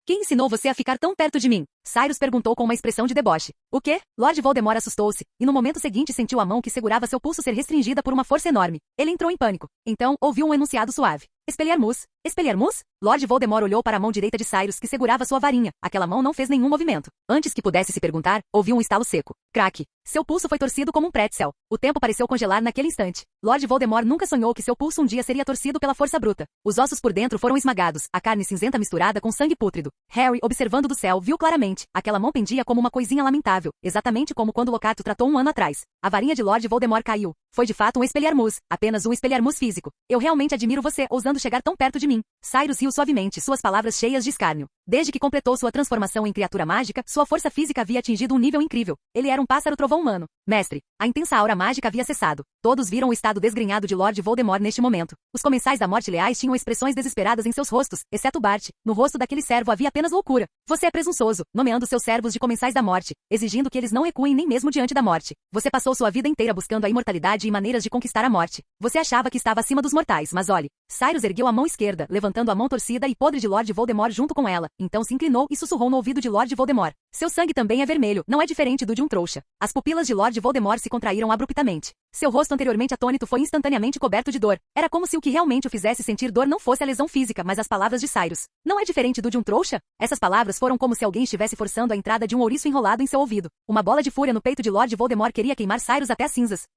Quem ensinou você a ficar tão perto de mim? Cyrus perguntou com uma expressão de deboche. O quê? Lord Voldemort assustou-se, e no momento seguinte sentiu a mão que segurava seu pulso ser restringida por uma força enorme. Ele entrou em pânico. Então, ouviu um enunciado suave. Expelliarmus? Expelliarmus? Lord Voldemort olhou para a mão direita de Cyrus que segurava sua varinha. Aquela mão não fez nenhum movimento. Antes que pudesse se perguntar, ouviu um estalo seco. Craque. Seu pulso foi torcido como um pretzel. O tempo pareceu congelar naquele instante. Lord Voldemort nunca sonhou que seu pulso um dia seria torcido pela força bruta. Os ossos por dentro foram esmagados, a carne cinzenta misturada com sangue pútrido. Harry, observando do céu, viu claramente. Aquela mão pendia como uma coisinha lamentável, exatamente como quando Lockhart tratou um ano atrás. A varinha de Lord Voldemort caiu. Foi de fato um Expelliarmus, apenas um Expelliarmus físico. Eu realmente admiro você, ousando chegar tão perto de mim. Cyrus riu suavemente, suas palavras cheias de escárnio. Desde que completou sua transformação em criatura mágica, sua força física havia atingido um nível incrível. Ele era um pássaro-trovão humano. Mestre, a intensa aura mágica havia cessado. Todos viram o estado desgrenhado de Lord Voldemort neste momento. Os comensais da morte leais tinham expressões desesperadas em seus rostos, exceto Bart. No rosto daquele servo havia apenas loucura. Você é presunçoso, nomeando seus servos de comensais da morte, exigindo que eles não recuem nem mesmo diante da morte. Você passou passou sua vida inteira buscando a imortalidade e maneiras de conquistar a morte. Você achava que estava acima dos mortais, mas olhe. Cyrus ergueu a mão esquerda, levantando a mão torcida e podre de Lord Voldemort junto com ela. Então se inclinou e sussurrou no ouvido de Lord Voldemort. Seu sangue também é vermelho, não é diferente do de um trouxa. As pupilas de Lord Voldemort se contraíram abruptamente. Seu rosto anteriormente atônito foi instantaneamente coberto de dor. Era como se o que realmente o fizesse sentir dor não fosse a lesão física, mas as palavras de Cyrus. Não é diferente do de um trouxa? Essas palavras foram como se alguém estivesse forçando a entrada de um ouriço enrolado em seu ouvido. Uma bola de fúria no peito de Lord Voldemort queria queimar Cyrus até as cinzas.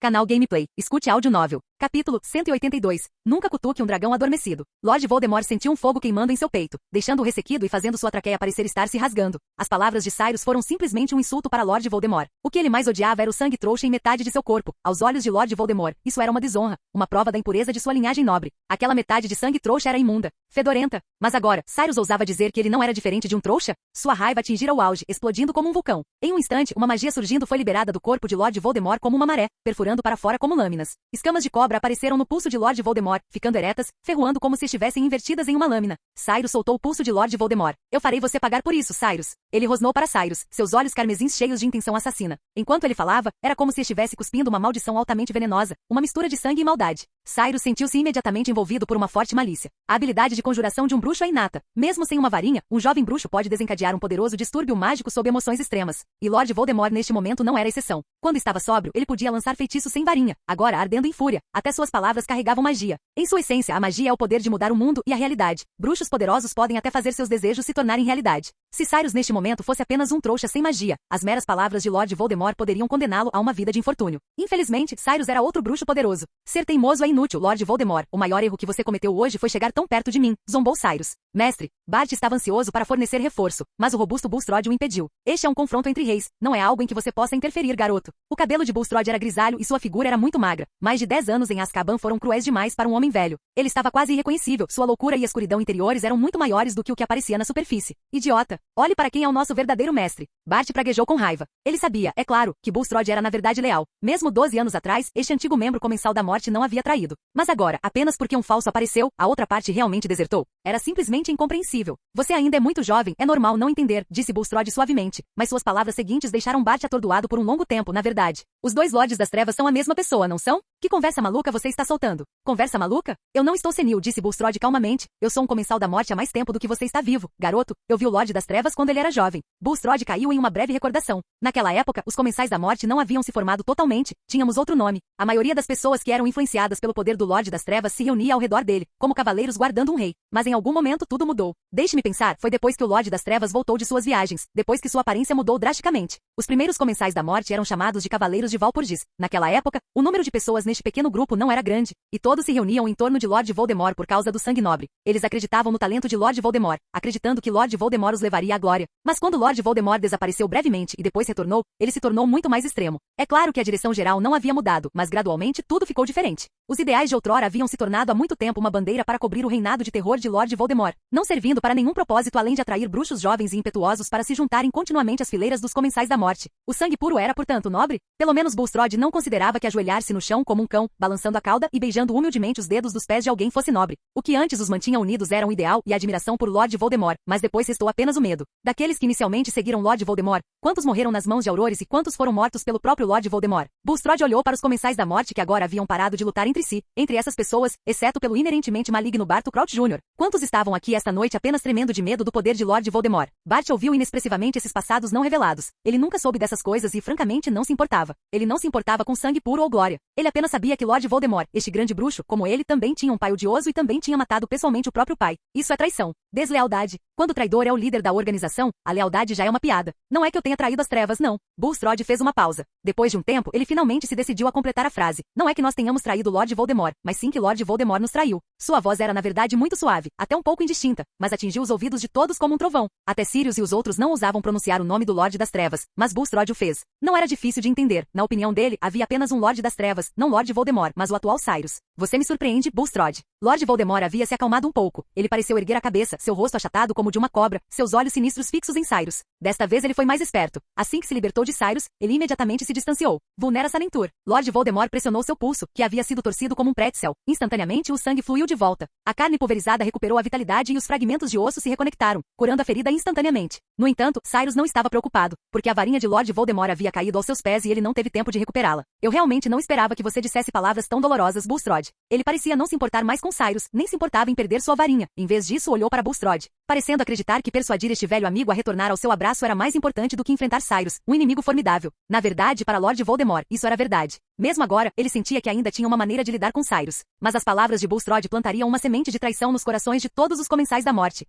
Canal Gameplay. Escute áudio novel. Capítulo 182. Nunca cutuque um dragão adormecido. Lord Voldemort sentiu um fogo queimando em seu peito, deixando-o ressequido e fazendo sua traqueia parecer estar se rasgando. As palavras de Cyrus foram simplesmente um insulto para Lord Voldemort. O que ele mais odiava era o sangue trouxa em metade de seu corpo. Aos olhos de Lord Voldemort, isso era uma desonra, uma prova da impureza de sua linhagem nobre. Aquela metade de sangue trouxa era imunda, fedorenta. Mas agora, Cyrus ousava dizer que ele não era diferente de um trouxa? Sua raiva atingira o auge, explodindo como um vulcão. Em um instante, uma magia surgindo foi liberada do corpo de Lord Voldemort como uma maré, perfurando para fora como lâminas. Escamas de cobra apareceram no pulso de Lord Voldemort, ficando eretas, ferroando como se estivessem invertidas em uma lâmina. Cyrus soltou o pulso de Lord Voldemort. Eu farei você pagar por isso, Cyrus. Ele rosnou para Cyrus, seus olhos carmesins cheios de intenção assassina. Enquanto ele falava, era como se estivesse cuspindo uma maldição altamente venenosa, uma mistura de sangue e maldade. Cyrus sentiu-se imediatamente envolvido por uma forte malícia. A habilidade de conjuração de um bruxo é inata. Mesmo sem uma varinha, um jovem bruxo pode desencadear um poderoso distúrbio mágico sob emoções extremas. E Lord Voldemort neste momento não era exceção. Quando estava sóbrio, ele podia lançar feitiços sem varinha. Agora, ardendo em fúria, até suas palavras carregavam magia. Em sua essência, a magia é o poder de mudar o mundo e a realidade. Bruxos poderosos podem até fazer seus desejos se tornarem realidade. Se Cyrus neste momento fosse apenas um trouxa sem magia, as meras palavras de Lord Voldemort poderiam condená-lo a uma vida de infortúnio. Infelizmente, Cyrus era outro bruxo poderoso. Ser teimoso é inútil, Lord Voldemort. O maior erro que você cometeu hoje foi chegar tão perto de mim, zombou Cyrus. Mestre, Bart estava ansioso para fornecer reforço, mas o robusto Bulstrode o impediu. Este é um confronto entre reis, não é algo em que você possa interferir, garoto. O cabelo de Bulstrode era grisalho e sua figura era muito magra. Mais de 10 anos em Azkaban foram cruéis demais para um homem velho. Ele estava quase irreconhecível, sua loucura e escuridão interiores eram muito maiores do que o que aparecia na superfície. Idiota! Olhe para quem é o nosso verdadeiro mestre. Bart praguejou com raiva. Ele sabia, é claro, que Bulstrode era na verdade leal. Mesmo 12 anos atrás, este antigo membro comensal da morte não havia traído. Mas agora, apenas porque um falso apareceu, a outra parte realmente desertou. Era simplesmente incompreensível. Você ainda é muito jovem, é normal não entender, disse Bulstrode suavemente, mas suas palavras seguintes deixaram Bart atordoado por um longo tempo, na verdade. Os dois Lordes das Trevas são a mesma pessoa, não são? Que conversa maluca você está soltando? Conversa maluca? Eu não estou senil, disse Bulstrode calmamente. Eu sou um comensal da morte há mais tempo do que você está vivo. Garoto, eu vi o Lorde das Trevas quando ele era jovem. Bulstrode caiu em uma breve recordação. Naquela época, os comensais da morte não haviam se formado totalmente. Tínhamos outro nome. A maioria das pessoas que eram influenciadas pelo poder do Lorde das Trevas se reunia ao redor dele, como cavaleiros guardando um rei. Mas em algum momento tudo mudou. Deixe-me pensar, foi depois que o Lorde das Trevas voltou de suas viagens, depois que sua aparência mudou drasticamente. Os primeiros comensais da morte eram chamados de Cavaleiros de Valpurgis. Naquela época, o número de pessoas neste pequeno grupo não era grande, e todos se reuniam em torno de Lord Voldemort por causa do sangue nobre. Eles acreditavam no talento de Lord Voldemort, acreditando que Lord Voldemort os levaria à glória. Mas quando Lord Voldemort desapareceu brevemente e depois retornou, ele se tornou muito mais extremo. É claro que a direção geral não havia mudado, mas gradualmente tudo ficou diferente. Os ideais de outrora haviam se tornado há muito tempo uma bandeira para cobrir o reinado de terror de Lord Voldemort, não servindo para nenhum propósito além de atrair bruxos jovens e impetuosos para se juntarem continuamente às fileiras dos comensais da morte. O sangue puro era, portanto, nobre? Pelo menos Bulstrode não considerava que ajoelhar-se no chão como um cão, balançando a cauda e beijando humildemente os dedos dos pés de alguém fosse nobre. O que antes os mantinha unidos era um ideal e a admiração por Lord Voldemort, mas depois restou apenas o medo. Daqueles que inicialmente seguiram Lord Voldemort, quantos morreram nas mãos de Aurores e quantos foram mortos pelo próprio Lord Voldemort? Bulstrode olhou para os comensais da morte que agora haviam parado de lutar entre si, entre essas pessoas, exceto pelo inerentemente maligno Barto Crouch Jr. Quantos estavam aqui esta noite apenas tremendo de medo do poder de Lord Voldemort? Bart ouviu inexpressivamente esses passados não revelados. Ele nunca soube dessas coisas e francamente não se importava. Ele não se importava com sangue puro ou glória. Ele apenas sabia que Lord Voldemort, este grande bruxo, como ele, também tinha um pai odioso e também tinha matado pessoalmente o próprio pai. Isso é traição. Deslealdade. Quando o traidor é o líder da organização, a lealdade já é uma piada. Não é que eu tenha traído as trevas, não. Bulstrode fez uma pausa. Depois de um tempo, ele finalmente se decidiu a completar a frase. Não é que nós tenhamos traído Lord Voldemort, mas sim que Lord Voldemort nos traiu. Sua voz era na verdade muito suave, até um pouco indistinta, mas atingiu os ouvidos de todos como um trovão. Até Sirius e os outros não ousavam pronunciar o nome do Lorde das Trevas, mas Bulstrode o fez. Não era difícil de entender. Na opinião dele, havia apenas um Lorde das Trevas, não Lord Voldemort, mas o atual Cyrus. Você me surpreende, Bulstrode. Lord Voldemort havia se acalmado um pouco. Ele pareceu erguer a cabeça, seu rosto achatado como de uma cobra, seus olhos sinistros fixos em Cyrus. Desta vez ele foi mais esperto. Assim que se libertou de Cyrus, ele imediatamente se distanciou. Vulnera Salentur. Lord Voldemort pressionou seu pulso, que havia sido torcido como um pretzel. Instantaneamente o sangue fluiu de volta. A carne pulverizada recuperou a vitalidade e os fragmentos de osso se reconectaram, curando a ferida instantaneamente. No entanto, Cyrus não estava preocupado, porque a varinha de Lord Voldemort havia caído aos seus pés e ele não teve tempo de recuperá-la. Eu realmente não esperava que você dissesse palavras tão dolorosas, Bulstrode. Ele parecia não se importar mais com Cyrus, nem se importava em perder sua varinha. Em vez disso, olhou para Bulstrode, parecendo acreditar que persuadir este velho amigo a retornar ao seu abraço era mais importante do que enfrentar Cyrus, um inimigo formidável. Na verdade, para Lord Voldemort, isso era verdade. Mesmo agora, ele sentia que ainda tinha uma maneira de lidar com Cyrus. Mas as palavras de Bulstrode plantariam uma semente de traição nos corações de todos os comensais da morte.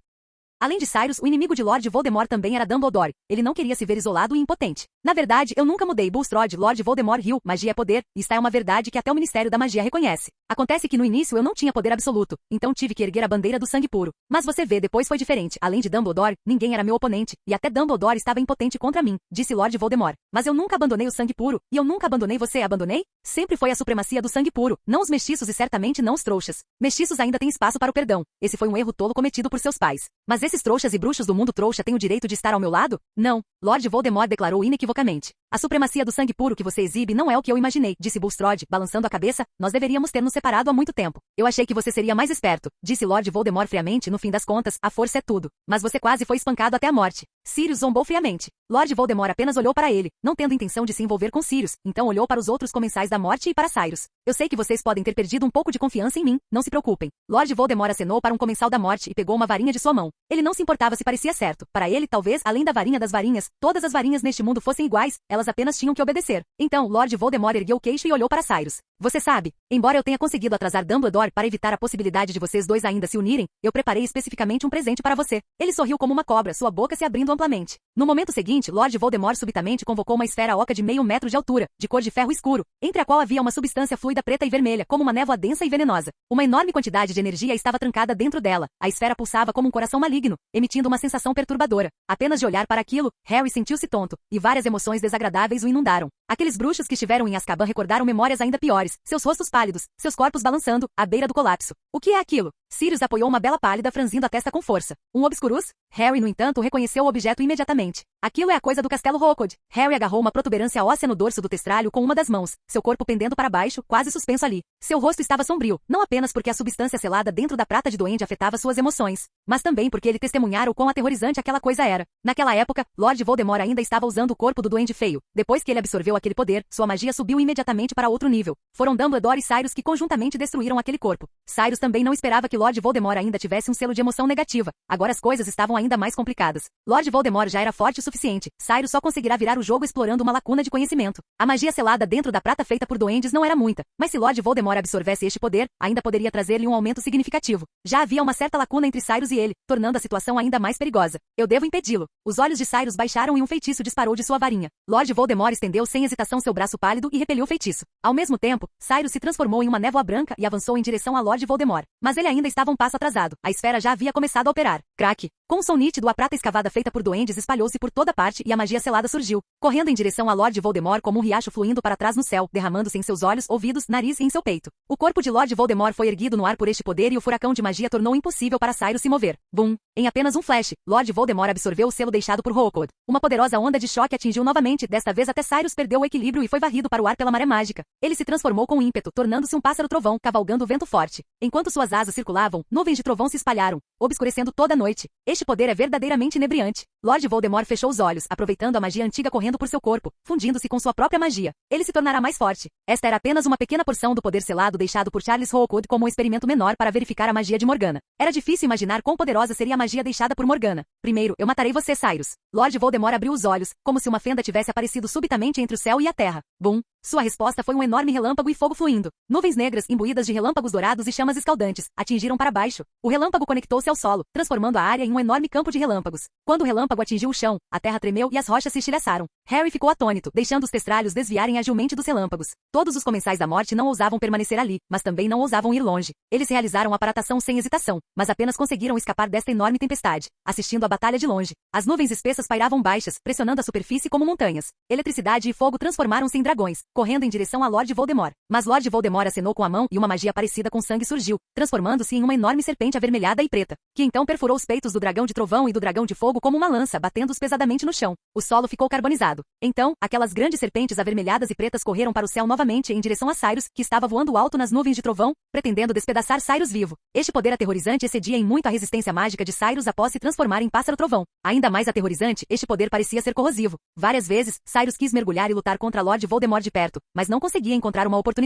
Além de Cyrus, o inimigo de Lord Voldemort também era Dumbledore. Ele não queria se ver isolado e impotente. Na verdade, eu nunca mudei. Bulstrode, Lord Voldemort riu. Magia é poder, e esta é uma verdade que até o Ministério da Magia reconhece. Acontece que no início eu não tinha poder absoluto, então tive que erguer a bandeira do sangue puro. Mas você vê, depois foi diferente. Além de Dumbledore, ninguém era meu oponente, e até Dumbledore estava impotente contra mim, disse Lord Voldemort. Mas eu nunca abandonei o sangue puro, e eu nunca abandonei você. Abandonei? Sempre foi a supremacia do sangue puro, não os mestiços e certamente não os trouxas. Mestiços ainda têm espaço para o perdão. Esse foi um erro tolo cometido por seus pais. Mas esses trouxas e bruxos do mundo trouxa têm o direito de estar ao meu lado? Não. Lord Voldemort declarou inequivocamente. A supremacia do sangue puro que você exibe não é o que eu imaginei, disse Bulstrode, balançando a cabeça. Nós deveríamos ter nos separado há muito tempo. Eu achei que você seria mais esperto, disse Lord Voldemort friamente. No fim das contas, a força é tudo. Mas você quase foi espancado até a morte. Sirius zombou friamente. Lord Voldemort apenas olhou para ele, não tendo intenção de se envolver com Sirius, então olhou para os outros comensais da morte e para Cyrus. Eu sei que vocês podem ter perdido um pouco de confiança em mim, não se preocupem. Lord Voldemort acenou para um comensal da morte e pegou uma varinha de sua mão. Ele não se importava se parecia certo. Para ele, talvez, além da varinha das varinhas, todas as varinhas neste mundo fossem iguais, elas apenas tinham que obedecer. Então, Lord Voldemort ergueu o queixo e olhou para Cyrus. Você sabe, embora eu tenha conseguido atrasar Dumbledore para evitar a possibilidade de vocês dois ainda se unirem, eu preparei especificamente um presente para você. Ele sorriu como uma cobra, sua boca se abrindo amplamente. No momento seguinte, Lord Voldemort subitamente convocou uma esfera oca de meio metro de altura, de cor de ferro escuro, entre a qual havia uma substância fluida preta e vermelha, como uma névoa densa e venenosa. Uma enorme quantidade de energia estava trancada dentro dela. A esfera pulsava como um coração maligno, emitindo uma sensação perturbadora. Apenas de olhar para aquilo, Harry sentiu-se tonto, e várias emoções desagradáveis o inundaram. Aqueles bruxos que estiveram em Azkaban recordaram memórias ainda piores, seus rostos pálidos, seus corpos balançando, à beira do colapso. O que é aquilo? Sirius apoiou uma bela pálida franzindo a testa com força. Um obscurus? Harry, no entanto, reconheceu o objeto imediatamente. Aquilo é a coisa do Castelo Rookwood. Harry agarrou uma protuberância óssea no dorso do testralho com uma das mãos, seu corpo pendendo para baixo, quase suspenso ali. Seu rosto estava sombrio, não apenas porque a substância selada dentro da prata de duende afetava suas emoções, mas também porque ele testemunhara o quão aterrorizante aquela coisa era. Naquela época, Lord Voldemort ainda estava usando o corpo do duende feio. Depois que ele absorveu aquele poder, sua magia subiu imediatamente para outro nível. Foram Dumbledore e Cyrus que conjuntamente destruíram aquele corpo. Cyrus também não esperava que Lord Voldemort ainda tivesse um selo de emoção negativa. Agora as coisas estavam ainda mais complicadas. Lord Voldemort já era forte o suficiente. Cyrus só conseguirá virar o jogo explorando uma lacuna de conhecimento. A magia selada dentro da prata feita por duendes não era muita, mas se Lord Voldemort absorvesse este poder, ainda poderia trazer-lhe um aumento significativo. Já havia uma certa lacuna entre Cyrus e ele, tornando a situação ainda mais perigosa. Eu devo impedi-lo. Os olhos de Cyrus baixaram e um feitiço disparou de sua varinha. Lord Voldemort estendeu sem hesitação seu braço pálido e repeliu o feitiço. Ao mesmo tempo, Cyrus se transformou em uma névoa branca e avançou em direção a Lord Voldemort. Mas ele ainda estava um passo atrasado. A esfera já havia começado a operar. Crack! Com um som nítido, a prata escavada feita por duendes espalhou-se por toda parte e a magia selada surgiu, correndo em direção a Lord Voldemort como um riacho fluindo para trás no céu, derramando-se em seus olhos, ouvidos, nariz e em seu peito. O corpo de Lord Voldemort foi erguido no ar por este poder e o furacão de magia tornou impossível para Cyrus se mover. Bum! Em apenas um flash, Lord Voldemort absorveu o selo deixado por Rookwood. Uma poderosa onda de choque atingiu novamente, desta vez até Cyrus perdeu o equilíbrio e foi varrido para o ar pela maré mágica. Ele se transformou com ímpeto, tornando-se um pássaro-trovão, cavalgando o vento forte. Enquanto suas asas circulavam, nuvens de trovão se espalharam, obscurecendo toda a noite. Este poder é verdadeiramente inebriante. Lord Voldemort fechou os olhos, aproveitando a magia antiga correndo por seu corpo, fundindo-se com sua própria magia. Ele se tornará mais forte. Esta era apenas uma pequena porção do poder selado deixado por Charles Rookwood como um experimento menor para verificar a magia de Morgana. Era difícil imaginar quão poderosa seria a magia deixada por Morgana. Primeiro, eu matarei você, Cyrus. Lord Voldemort abriu os olhos, como se uma fenda tivesse aparecido subitamente entre o céu e a terra. Bum! Sua resposta foi um enorme relâmpago e fogo fluindo. Nuvens negras, imbuídas de relâmpagos dourados e chamas escaldantes, atingiram para baixo. O relâmpago conectou-se ao solo, transformando a área em um enorme campo de relâmpagos. Quando o relâmpago atingiu o chão, a terra tremeu e as rochas se estilhaçaram. Harry ficou atônito, deixando os testralhos desviarem agilmente dos relâmpagos. Todos os comensais da morte não ousavam permanecer ali, mas também não ousavam ir longe. Eles realizaram a paratação sem hesitação, mas apenas conseguiram escapar desta enorme tempestade, assistindo a batalha de longe. As nuvens espessas pairavam baixas, pressionando a superfície como montanhas. Eletricidade e fogo transformaram-se em dragões, correndo em direção a Lord Voldemort. Mas Lord Voldemort acenou com a mão e uma magia parecida com sangue surgiu, transformando-se em uma enorme serpente avermelhada e preta, que então perfurou os peitos do dragão de trovão e do dragão de fogo como uma lança, batendo-os pesadamente no chão. O solo ficou carbonizado. Então, aquelas grandes serpentes avermelhadas e pretas correram para o céu novamente em direção a Cyrus, que estava voando alto nas nuvens de trovão, pretendendo despedaçar Cyrus vivo. Este poder aterrorizante excedia em muito a resistência mágica de Cyrus após se transformar em pássaro-trovão. Ainda mais aterrorizante, este poder parecia ser corrosivo. Várias vezes, Cyrus quis mergulhar e lutar contra Lord Voldemort de perto, mas não conseguia encontrar uma oportunidade.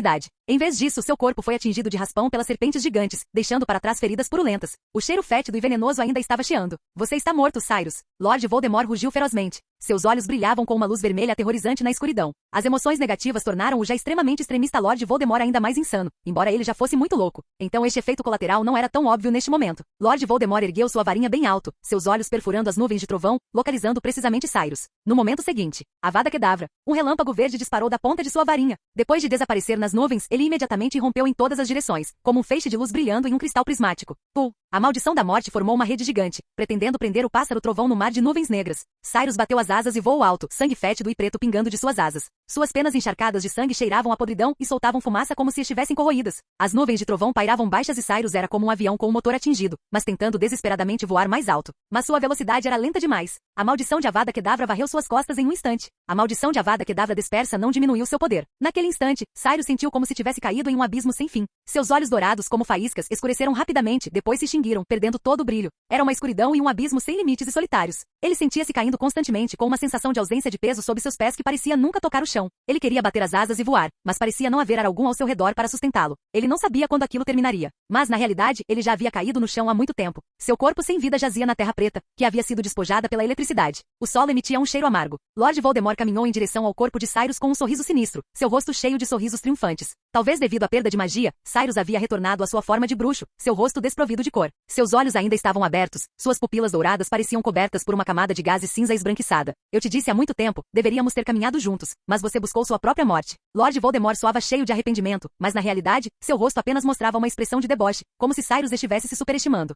Em vez disso, seu corpo foi atingido de raspão pelas serpentes gigantes, deixando para trás feridas purulentas. O cheiro fétido e venenoso ainda estava chiando. Você está morto, Cyrus. Lord Voldemort rugiu ferozmente. Seus olhos brilhavam com uma luz vermelha aterrorizante na escuridão. As emoções negativas tornaram o já extremamente extremista Lord Voldemort ainda mais insano, embora ele já fosse muito louco. Então este efeito colateral não era tão óbvio neste momento. Lord Voldemort ergueu sua varinha bem alto, seus olhos perfurando as nuvens de trovão, localizando precisamente Cyrus. No momento seguinte, Avada Kedavra, um relâmpago verde disparou da ponta de sua varinha. Depois de desaparecer nas nuvens, ele imediatamente irrompeu em todas as direções, como um feixe de luz brilhando em um cristal prismático. Pul! A maldição da morte formou uma rede gigante, pretendendo prender o pássaro-trovão no mar de nuvens negras. Cyrus bateu as asas e voou alto, sangue fétido e preto pingando de suas asas. Suas penas encharcadas de sangue cheiravam a podridão e soltavam fumaça como se estivessem corroídas. As nuvens de trovão pairavam baixas e Cyrus era como um avião com o motor atingido, mas tentando desesperadamente voar mais alto. Mas sua velocidade era lenta demais. A maldição de Avada Kedavra varreu suas costas em um instante. A maldição de Avada Kedavra dispersa não diminuiu seu poder. Naquele instante, Cyrus sentiu como se tivesse caído em um abismo sem fim. Seus olhos dourados como faíscas escureceram rapidamente, depois se extinguiram, perdendo todo o brilho. Era uma escuridão e um abismo sem limites e solitários. Ele sentia-se caindo constantemente com uma sensação de ausência de peso sob seus pés que parecia nunca tocar o chão. Ele queria bater as asas e voar, mas parecia não haver ar algum ao seu redor para sustentá-lo. Ele não sabia quando aquilo terminaria. Mas, na realidade, ele já havia caído no chão há muito tempo. Seu corpo sem vida jazia na terra preta, que havia sido despojada pela eletricidade. O solo emitia um cheiro amargo. Lord Voldemort caminhou em direção ao corpo de Cyrus com um sorriso sinistro, seu rosto cheio de sorrisos triunfantes. Talvez devido à perda de magia, Cyrus havia retornado à sua forma de bruxo, seu rosto desprovido de cor. Seus olhos ainda estavam abertos, suas pupilas douradas pareciam cobertas por uma camada de gases cinza esbranquiçada. Eu te disse há muito tempo, deveríamos ter caminhado juntos, mas você buscou sua própria morte. Lord Voldemort soava cheio de arrependimento, mas na realidade, seu rosto apenas mostrava uma expressão de deboche, como se Cyrus estivesse se superestimando.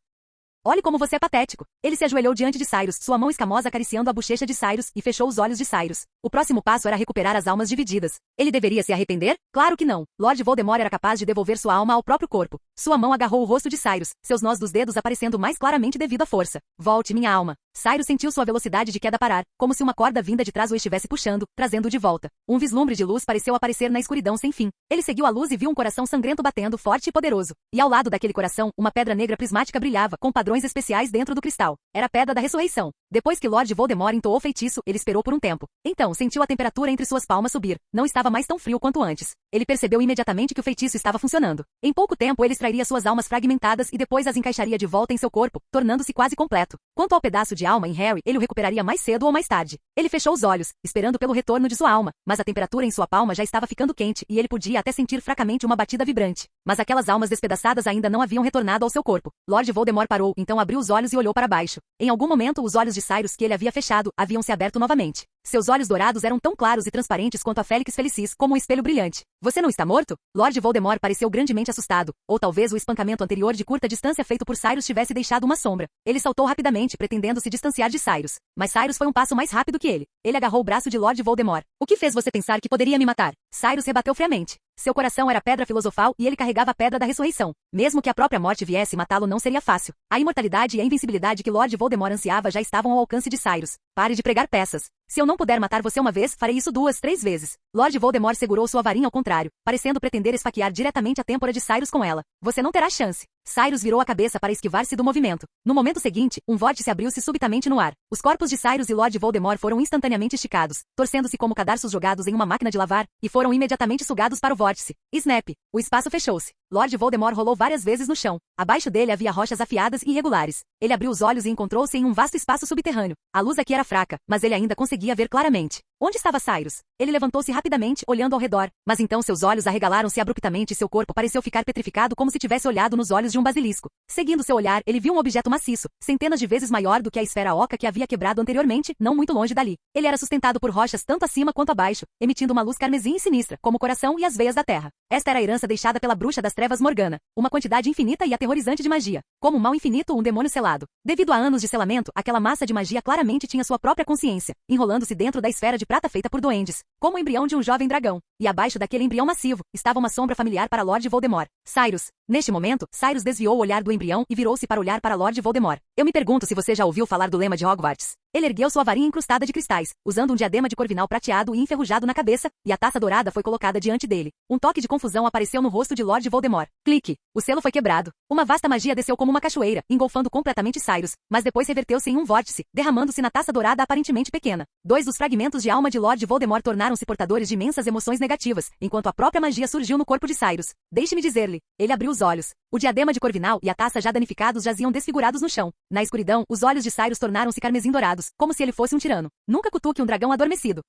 Olhe como você é patético. Ele se ajoelhou diante de Cyrus, sua mão escamosa acariciando a bochecha de Cyrus, e fechou os olhos de Cyrus. O próximo passo era recuperar as almas divididas. Ele deveria se arrepender? Claro que não. Lord Voldemort era capaz de devolver sua alma ao próprio corpo. Sua mão agarrou o rosto de Cyrus, seus nós dos dedos aparecendo mais claramente devido à força. Volte, minha alma. Cyrus sentiu sua velocidade de queda parar, como se uma corda vinda de trás o estivesse puxando, trazendo-o de volta. Um vislumbre de luz pareceu aparecer na escuridão sem fim. Ele seguiu a luz e viu um coração sangrento batendo, forte e poderoso. E ao lado daquele coração, uma pedra negra prismática brilhava, com padrões especiais dentro do cristal. Era a pedra da ressurreição. Depois que Lord Voldemort entoou o feitiço, ele esperou por um tempo. Então, sentiu a temperatura entre suas palmas subir. Não estava mais tão frio quanto antes. Ele percebeu imediatamente que o feitiço estava funcionando. Em pouco tempo, ele extrairia suas almas fragmentadas e depois as encaixaria de volta em seu corpo, tornando-se quase completo. Quanto ao pedaço de alma em Harry, ele o recuperaria mais cedo ou mais tarde. Ele fechou os olhos, esperando pelo retorno de sua alma, mas a temperatura em sua palma já estava ficando quente e ele podia até sentir fracamente uma batida vibrante. Mas aquelas almas despedaçadas ainda não haviam retornado ao seu corpo. Lord Voldemort parou, então abriu os olhos e olhou para baixo. Em algum momento, os olhos de Cyrus que ele havia fechado haviam se aberto novamente. Seus olhos dourados eram tão claros e transparentes quanto a Félix Felicis, como um espelho brilhante. Você não está morto? Lord Voldemort pareceu grandemente assustado, ou talvez o espancamento anterior de curta distância feito por Cyrus tivesse deixado uma sombra. Ele saltou rapidamente, pretendendo se distanciar de Cyrus. Mas Cyrus foi um passo mais rápido que ele. Ele agarrou o braço de Lord Voldemort. O que fez você pensar que poderia me matar? Cyrus rebateu friamente. Seu coração era pedra filosofal e ele carregava a pedra da ressurreição. Mesmo que a própria morte viesse matá-lo não seria fácil. A imortalidade e a invencibilidade que Lord Voldemort ansiava já estavam ao alcance de Cyrus. Pare de pregar peças. Se eu não puder matar você uma vez, farei isso 2, 3 vezes. Lord Voldemort segurou sua varinha ao contrário, parecendo pretender esfaquear diretamente a têmpora de Cyrus com ela. Você não terá chance. Cyrus virou a cabeça para esquivar-se do movimento. No momento seguinte, um vórtice abriu-se subitamente no ar. Os corpos de Cyrus e Lord Voldemort foram instantaneamente esticados, torcendo-se como cadarços jogados em uma máquina de lavar, e foram imediatamente sugados para o vórtice. Snap! O espaço fechou-se. Lord Voldemort rolou várias vezes no chão. Abaixo dele havia rochas afiadas e irregulares. Ele abriu os olhos e encontrou-se em um vasto espaço subterrâneo. A luz aqui era fraca, mas ele ainda conseguia ver claramente. Onde estava Cyrus? Ele levantou-se rapidamente, olhando ao redor. Mas então seus olhos arregalaram-se abruptamente e seu corpo pareceu ficar petrificado como se tivesse olhado nos olhos de um basilisco. Seguindo seu olhar, ele viu um objeto maciço, centenas de vezes maior do que a esfera oca que havia quebrado anteriormente, não muito longe dali. Ele era sustentado por rochas tanto acima quanto abaixo, emitindo uma luz carmesim e sinistra, como o coração e as veias da terra. Esta era a herança deixada pela bruxa das trevas Morgana, uma quantidade infinita e aterrorizante de magia. Como um mal infinito ou um demônio selado. Devido a anos de selamento, aquela massa de magia claramente tinha sua própria consciência, enrolando-se dentro da esfera de prata feita por duendes, como o embrião de um jovem dragão. E abaixo daquele embrião massivo, estava uma sombra familiar para Lord Voldemort. Cyrus. Neste momento, Cyrus desviou o olhar do embrião e virou-se para olhar para Lord Voldemort. Eu me pergunto se você já ouviu falar do lema de Hogwarts. Ele ergueu sua varinha incrustada de cristais, usando um diadema de corvinal prateado e enferrujado na cabeça, e a taça dourada foi colocada diante dele. Um toque de confusão apareceu no rosto de Lord Voldemort. Clique. O selo foi quebrado. Uma vasta magia desceu como uma cachoeira, engolfando completamente Cyrus, mas depois reverteu-se em um vórtice, derramando-se na taça dourada aparentemente pequena. Dois dos fragmentos de alma de Lord Voldemort tornaram-se portadores de imensas emoções negativas, enquanto a própria magia surgiu no corpo de Cyrus. Deixe-me dizer-lhe. Ele abriu os olhos. O diadema de corvinal e a taça já danificados jaziam desfigurados no chão. Na escuridão, os olhos de Cyrus tornaram-se carmesim dourados, como se ele fosse um tirano. Nunca cutuque um dragão adormecido.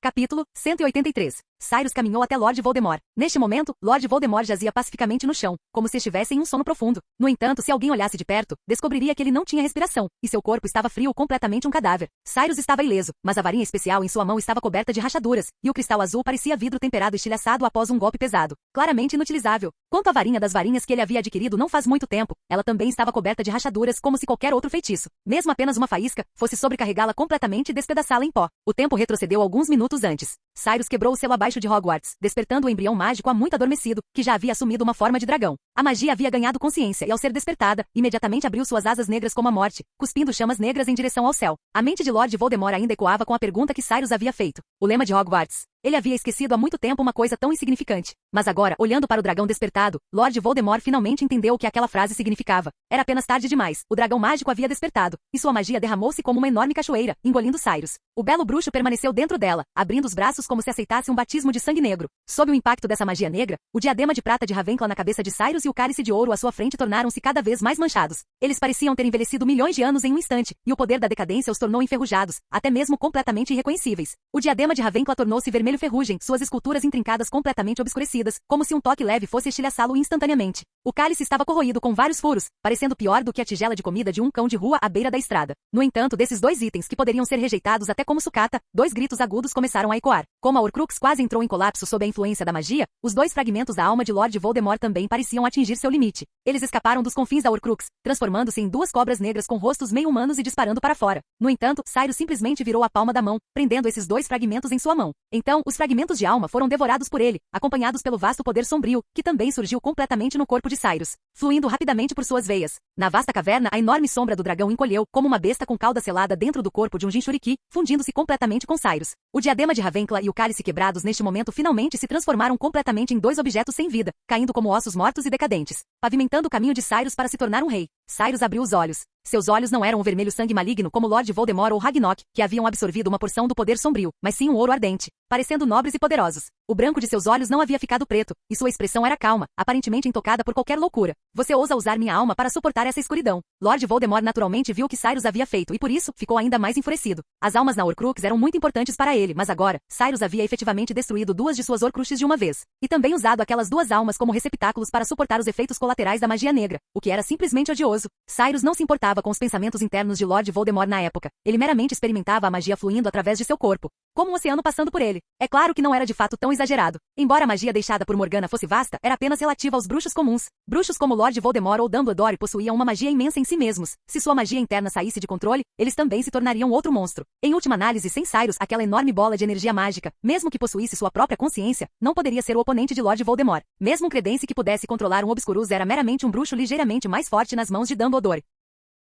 Capítulo 183. Cyrus caminhou até Lord Voldemort. Neste momento, Lord Voldemort jazia pacificamente no chão, como se estivesse em um sono profundo. No entanto, se alguém olhasse de perto, descobriria que ele não tinha respiração, e seu corpo estava frio, completamente um cadáver. Cyrus estava ileso, mas a varinha especial em sua mão estava coberta de rachaduras, e o cristal azul parecia vidro temperado e estilhaçado após um golpe pesado. Claramente inutilizável. Quanto à varinha das varinhas que ele havia adquirido não faz muito tempo, ela também estava coberta de rachaduras como se qualquer outro feitiço, mesmo apenas uma faísca, fosse sobrecarregá-la completamente e despedaçá-la em pó. O tempo retrocedeu alguns minutos antes. Cyrus quebrou o selo abaixo de Hogwarts, despertando o embrião mágico há muito adormecido, que já havia assumido uma forma de dragão. A magia havia ganhado consciência e ao ser despertada, imediatamente abriu suas asas negras como a morte, cuspindo chamas negras em direção ao céu. A mente de Lord Voldemort ainda ecoava com a pergunta que Cyrus havia feito. O lema de Hogwarts. Ele havia esquecido há muito tempo uma coisa tão insignificante. Mas agora, olhando para o dragão despertado, Lord Voldemort finalmente entendeu o que aquela frase significava. Era apenas tarde demais. O dragão mágico havia despertado, e sua magia derramou-se como uma enorme cachoeira, engolindo Cyrus. O belo bruxo permaneceu dentro dela, abrindo os braços como se aceitasse um batismo de sangue negro. Sob o impacto dessa magia negra, o diadema de prata de Ravenclaw na cabeça de Cyrus e o cálice de ouro à sua frente tornaram-se cada vez mais manchados. Eles pareciam ter envelhecido milhões de anos em um instante, e o poder da decadência os tornou enferrujados, até mesmo completamente irreconhecíveis. O diadema de Ravenclaw tornou-se vermelho ferrugem, suas esculturas intrincadas completamente obscurecidas, como se um toque leve fosse estilhaçá-lo instantaneamente. O cálice estava corroído com vários furos, parecendo pior do que a tigela de comida de um cão de rua à beira da estrada. No entanto, desses dois itens que poderiam ser rejeitados até como sucata, dois gritos agudos começaram a ecoar. Como a Horcrux quase entrou em colapso sob a influência da magia, os dois fragmentos da alma de Lord Voldemort também pareciam atingir seu limite. Eles escaparam dos confins da Horcrux, transformando-se em duas cobras negras com rostos meio humanos e disparando para fora. No entanto, Cyrus simplesmente virou a palma da mão, prendendo esses dois fragmentos em sua mão. Então, os fragmentos de alma foram devorados por ele, acompanhados pelo vasto poder sombrio, que também surgiu completamente no corpo de Cyrus, fluindo rapidamente por suas veias. Na vasta caverna, a enorme sombra do dragão encolheu, como uma besta com cauda selada dentro do corpo de um Jinchuriki, fundindo-se completamente com Cyrus. O diadema de Ravenclaw e o cálice quebrados neste momento finalmente se transformaram completamente em dois objetos sem vida, caindo como ossos mortos e decadentes, pavimentando o caminho de Cyrus para se tornar um rei. Cyrus abriu os olhos. Seus olhos não eram o vermelho sangue maligno como Lord Voldemort ou Ragnarok, que haviam absorvido uma porção do poder sombrio, mas sim um ouro ardente, parecendo nobres e poderosos. O branco de seus olhos não havia ficado preto, e sua expressão era calma, aparentemente intocada por qualquer loucura. Você ousa usar minha alma para suportar essa escuridão. Lord Voldemort naturalmente viu o que Cyrus havia feito e por isso, ficou ainda mais enfurecido. As almas na Horcrux eram muito importantes para ele, mas agora, Cyrus havia efetivamente destruído duas de suas Horcruxes de uma vez. E também usado aquelas duas almas como receptáculos para suportar os efeitos colaterais da magia negra, o que era simplesmente odioso. Cyrus não se importava com os pensamentos internos de Lord Voldemort na época. Ele meramente experimentava a magia fluindo através de seu corpo, como um oceano passando por ele. É claro que não era de fato tão exagerado. Embora a magia deixada por Morgana fosse vasta, era apenas relativa aos bruxos comuns. Bruxos como Lord Voldemort ou Dumbledore possuíam uma magia imensa em si mesmos. Se sua magia interna saísse de controle, eles também se tornariam outro monstro. Em última análise, sem Cyrus, aquela enorme bola de energia mágica, mesmo que possuísse sua própria consciência, não poderia ser o oponente de Lord Voldemort. Mesmo um Credence que pudesse controlar um Obscurus era meramente um bruxo ligeiramente mais forte nas mãos de Dumbledore.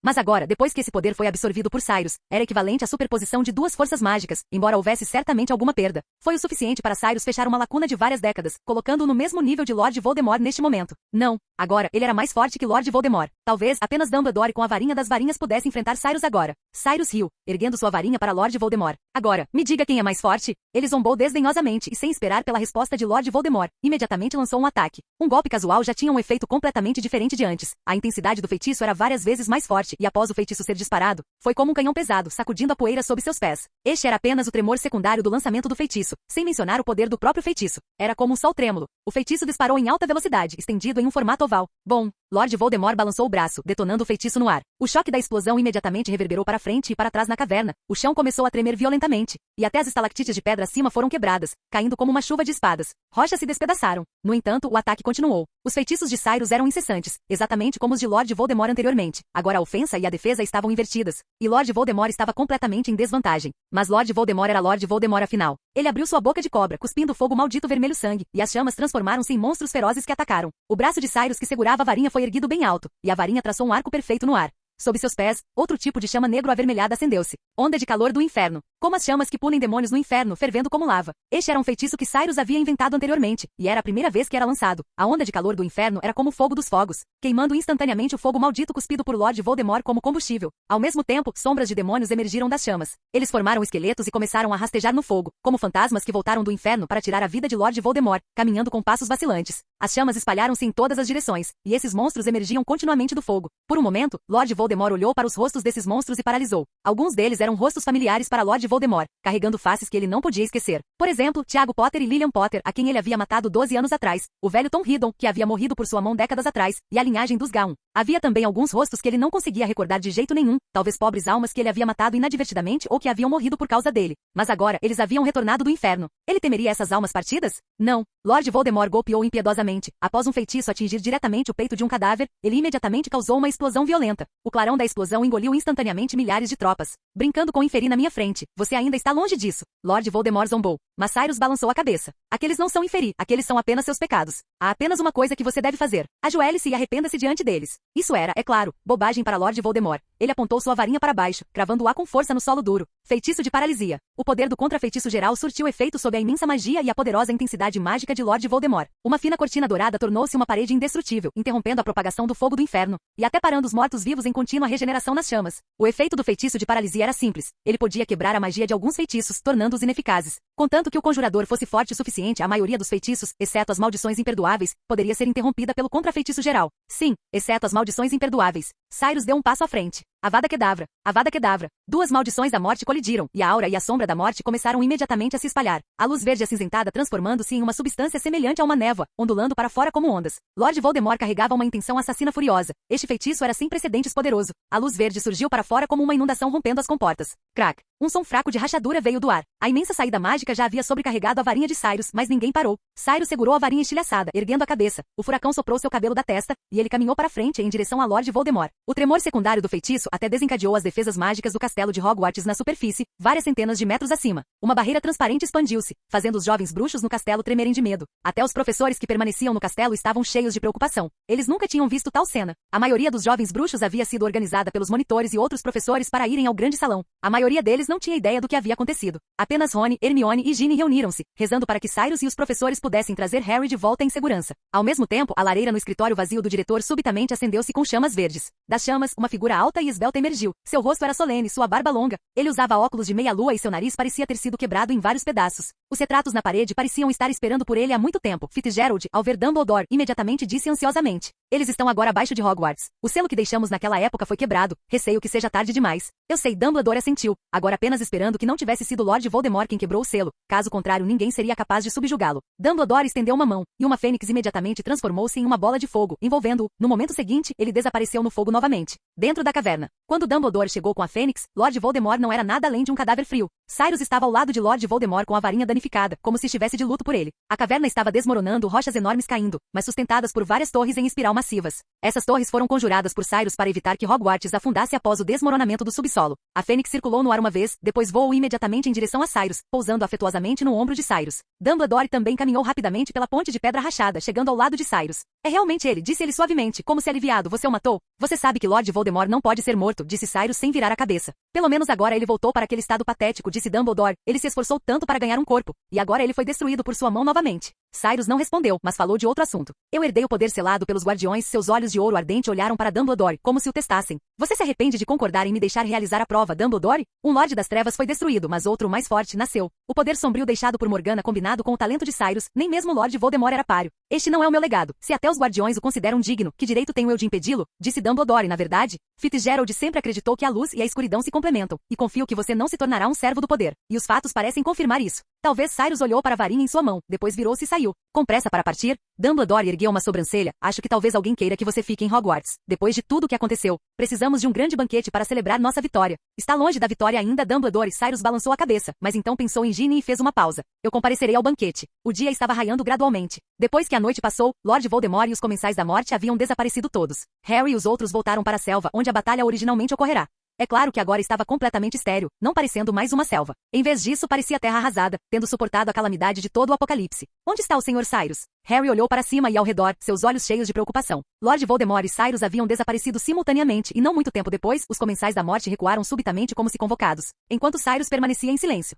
Mas agora, depois que esse poder foi absorvido por Cyrus, era equivalente à superposição de duas forças mágicas, embora houvesse certamente alguma perda. Foi o suficiente para Cyrus fechar uma lacuna de várias décadas, colocando-o no mesmo nível de Lord Voldemort neste momento. Não. Agora, ele era mais forte que Lord Voldemort. Talvez, apenas Dumbledore com a varinha das varinhas pudesse enfrentar Cyrus agora. Cyrus riu, erguendo sua varinha para Lord Voldemort. Agora, me diga quem é mais forte? Ele zombou desdenhosamente e sem esperar pela resposta de Lord Voldemort, imediatamente lançou um ataque. Um golpe casual já tinha um efeito completamente diferente de antes. A intensidade do feitiço era várias vezes mais forte e após o feitiço ser disparado, foi como um canhão pesado, sacudindo a poeira sob seus pés. Este era apenas o tremor secundário do lançamento do feitiço, sem mencionar o poder do próprio feitiço. Era como um sol trêmulo. O feitiço disparou em alta velocidade, estendido em um formato oval. Bom, Lord Voldemort balançou o braço, detonando o feitiço no ar. O choque da explosão imediatamente reverberou para frente e para trás na caverna. O chão começou a tremer violentamente, e até as estalactites de pedra acima foram quebradas, caindo como uma chuva de espadas. Rochas se despedaçaram. No entanto, o ataque continuou. Os feitiços de Cyrus eram incessantes, exatamente como os de Lord Voldemort anteriormente. Agora a ofensa e a defesa estavam invertidas, e Lord Voldemort estava completamente em desvantagem. Mas Lord Voldemort era Lord Voldemort afinal. Ele abriu sua boca de cobra, cuspindo fogo maldito vermelho sangue, e as chamas transformaram-se em monstros ferozes que atacaram. O braço de Cyrus que segurava a varinha foi erguido bem alto, e a varinha traçou um arco perfeito no ar. Sob seus pés, outro tipo de chama negro avermelhada acendeu-se. Onda de calor do inferno. Como as chamas que punem demônios no inferno, fervendo como lava. Este era um feitiço que Cyrus havia inventado anteriormente, e era a primeira vez que era lançado. A onda de calor do inferno era como o fogo dos fogos, queimando instantaneamente o fogo maldito cuspido por Lord Voldemort como combustível. Ao mesmo tempo, sombras de demônios emergiram das chamas. Eles formaram esqueletos e começaram a rastejar no fogo, como fantasmas que voltaram do inferno para tirar a vida de Lord Voldemort, caminhando com passos vacilantes. As chamas espalharam-se em todas as direções, e esses monstros emergiam continuamente do fogo. Por um momento, Lord Voldemort olhou para os rostos desses monstros e paralisou. Alguns deles eram rostos familiares para Lord Voldemort, carregando faces que ele não podia esquecer. Por exemplo, Tiago Potter e Lillian Potter, a quem ele havia matado 12 anos atrás, o velho Tom Riddle, que havia morrido por sua mão décadas atrás, e a linhagem dos Gaun. Havia também alguns rostos que ele não conseguia recordar de jeito nenhum, talvez pobres almas que ele havia matado inadvertidamente ou que haviam morrido por causa dele. Mas agora, eles haviam retornado do inferno. Ele temeria essas almas partidas? Não. Lord Voldemort golpeou impiedosamente. Após um feitiço atingir diretamente o peito de um cadáver, ele imediatamente causou uma explosão violenta. O clarão da explosão engoliu instantaneamente milhares de tropas. Brincando com Inferi na minha frente. Você ainda está longe disso. Lord Voldemort zombou. Mas Cyrus balançou a cabeça. Aqueles não são Inferi, aqueles são apenas seus pecados. Há apenas uma coisa que você deve fazer. Ajoelhe-se e arrependa-se diante deles. Isso era, é claro, bobagem para Lord Voldemort. Ele apontou sua varinha para baixo, cravando-a com força no solo duro. Feitiço de paralisia. O poder do contra-feitiço geral surtiu efeito sob a imensa magia e a poderosa intensidade mágica de Lord Voldemort. Uma fina cortina dourada tornou-se uma parede indestrutível, interrompendo a propagação do fogo do inferno, e até parando os mortos-vivos em contínua regeneração nas chamas. O efeito do feitiço de paralisia era simples. Ele podia quebrar a magia de alguns feitiços, tornando-os ineficazes. Contanto que o conjurador fosse forte o suficiente, a maioria dos feitiços, exceto as maldições imperdoáveis, poderia ser interrompida pelo contra-feitiço geral. Sim, exceto as maldições imperdoáveis. Cyrus deu um passo à frente. Avada Kedavra. Avada Kedavra. Duas maldições da morte colidiram, e a aura e a sombra da morte começaram imediatamente a se espalhar. A luz verde acinzentada transformando-se em uma substância semelhante a uma névoa, ondulando para fora como ondas. Lord Voldemort carregava uma intenção assassina furiosa. Este feitiço era sem precedentes poderoso. A luz verde surgiu para fora como uma inundação rompendo as comportas. Crack. Um som fraco de rachadura veio do ar. A imensa saída mágica já havia sobrecarregado a varinha de Cyrus, mas ninguém parou. Cyrus segurou a varinha estilhaçada, erguendo a cabeça. O furacão soprou seu cabelo da testa, e ele caminhou para frente em direção a Lord Voldemort. O tremor secundário do feitiço até desencadeou as defesas mágicas do castelo de Hogwarts na superfície, várias centenas de metros acima. Uma barreira transparente expandiu-se, fazendo os jovens bruxos no castelo tremerem de medo. Até os professores que permaneciam no castelo estavam cheios de preocupação. Eles nunca tinham visto tal cena. A maioria dos jovens bruxos havia sido organizada pelos monitores e outros professores para irem ao grande salão. A maioria deles não tinha ideia do que havia acontecido. Apenas Rony, Hermione e Ginny reuniram-se, rezando para que Cyrus e os professores pudessem trazer Harry de volta em segurança. Ao mesmo tempo, a lareira no escritório vazio do diretor subitamente acendeu-se com chamas verdes. Das chamas, uma figura alta e esbelta emergiu. Seu rosto era solene, sua barba longa. Ele usava óculos de meia-lua e seu nariz parecia ter sido quebrado em vários pedaços. Os retratos na parede pareciam estar esperando por ele há muito tempo. Fitzgerald, ao ver Dumbledore, imediatamente disse ansiosamente: eles estão agora abaixo de Hogwarts. O selo que deixamos naquela época foi quebrado. Receio que seja tarde demais. Eu sei, Dumbledore assentiu, agora apenas esperando que não tivesse sido Lord Voldemort quem quebrou o selo. Caso contrário, ninguém seria capaz de subjugá-lo. Dumbledore estendeu uma mão, e uma fênix imediatamente transformou-se em uma bola de fogo, envolvendo-o. No momento seguinte, ele desapareceu no fogo novamente. Dentro da caverna. Quando Dumbledore chegou com a fênix, Lord Voldemort não era nada além de um cadáver frio. Cyrus estava ao lado de Lord Voldemort com a varinha danificada, como se estivesse de luto por ele. A caverna estava desmoronando, rochas enormes caindo, mas sustentadas por várias torres em espiral massivas. Essas torres foram conjuradas por Cyrus para evitar que Hogwarts afundasse após o desmoronamento do subsolo. A fênix circulou no ar uma vez, depois voou imediatamente em direção a Cyrus, pousando afetuosamente no ombro de Cyrus. Dumbledore também caminhou rapidamente pela ponte de pedra rachada, chegando ao lado de Cyrus. É realmente ele, disse ele suavemente, como se aliviado. Você o matou? Você sabe que Lord Voldemort não pode ser morto, disse Cyrus sem virar a cabeça. Pelo menos agora ele voltou para aquele estado patético, disse Dumbledore. Ele se esforçou tanto para ganhar um corpo, e agora ele foi destruído por sua mão novamente. Cyrus não respondeu, mas falou de outro assunto. Eu herdei o poder selado pelos guardiões. Seus olhos de ouro ardente olharam para Dumbledore, como se o testassem. Você se arrepende de concordar em me deixar realizar a prova, Dumbledore? Um Lorde das Trevas foi destruído, mas outro mais forte nasceu. O poder sombrio deixado por Morgana combinado com o talento de Cyrus, nem mesmo Lord Voldemort era páreo. Este não é o meu legado. Se até os guardiões o consideram digno, que direito tenho eu de impedi-lo? Disse Dumbledore. Na verdade, Fitzgerald sempre acreditou que a luz e a escuridão se complementam, e confio que você não se tornará um servo do poder. E os fatos parecem confirmar isso. Talvez Cyrus olhou para a varinha em sua mão, depois virou-se e saiu. Com pressa para partir, Dumbledore ergueu uma sobrancelha. Acho que talvez alguém queira que você fique em Hogwarts. Depois de tudo o que aconteceu, precisamos de um grande banquete para celebrar nossa vitória. Está longe da vitória ainda, Dumbledore. Cyrus balançou a cabeça, mas então pensou em Ginny e fez uma pausa. Eu comparecerei ao banquete. O dia estava raiando gradualmente. Depois que a noite passou, Lord Voldemort e os Comensais da Morte haviam desaparecido todos. Harry e os outros voltaram para a selva, onde a batalha originalmente ocorrerá. É claro que agora estava completamente estéril, não parecendo mais uma selva. Em vez disso, parecia terra arrasada, tendo suportado a calamidade de todo o apocalipse. Onde está o Sr. Cyrus? Harry olhou para cima e ao redor, seus olhos cheios de preocupação. Lord Voldemort e Cyrus haviam desaparecido simultaneamente e não muito tempo depois, os Comensais da Morte recuaram subitamente como se convocados, enquanto Cyrus permanecia em silêncio.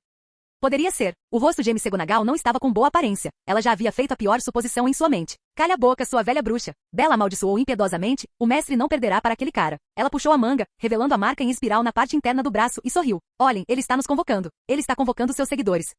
Poderia ser. O rosto de McGonagall não estava com boa aparência. Ela já havia feito a pior suposição em sua mente. Calha a boca, sua velha bruxa. Bella amaldiçoou impiedosamente. O mestre não perderá para aquele cara. Ela puxou a manga, revelando a marca em espiral na parte interna do braço e sorriu. Olhem, ele está nos convocando. Ele está convocando seus seguidores.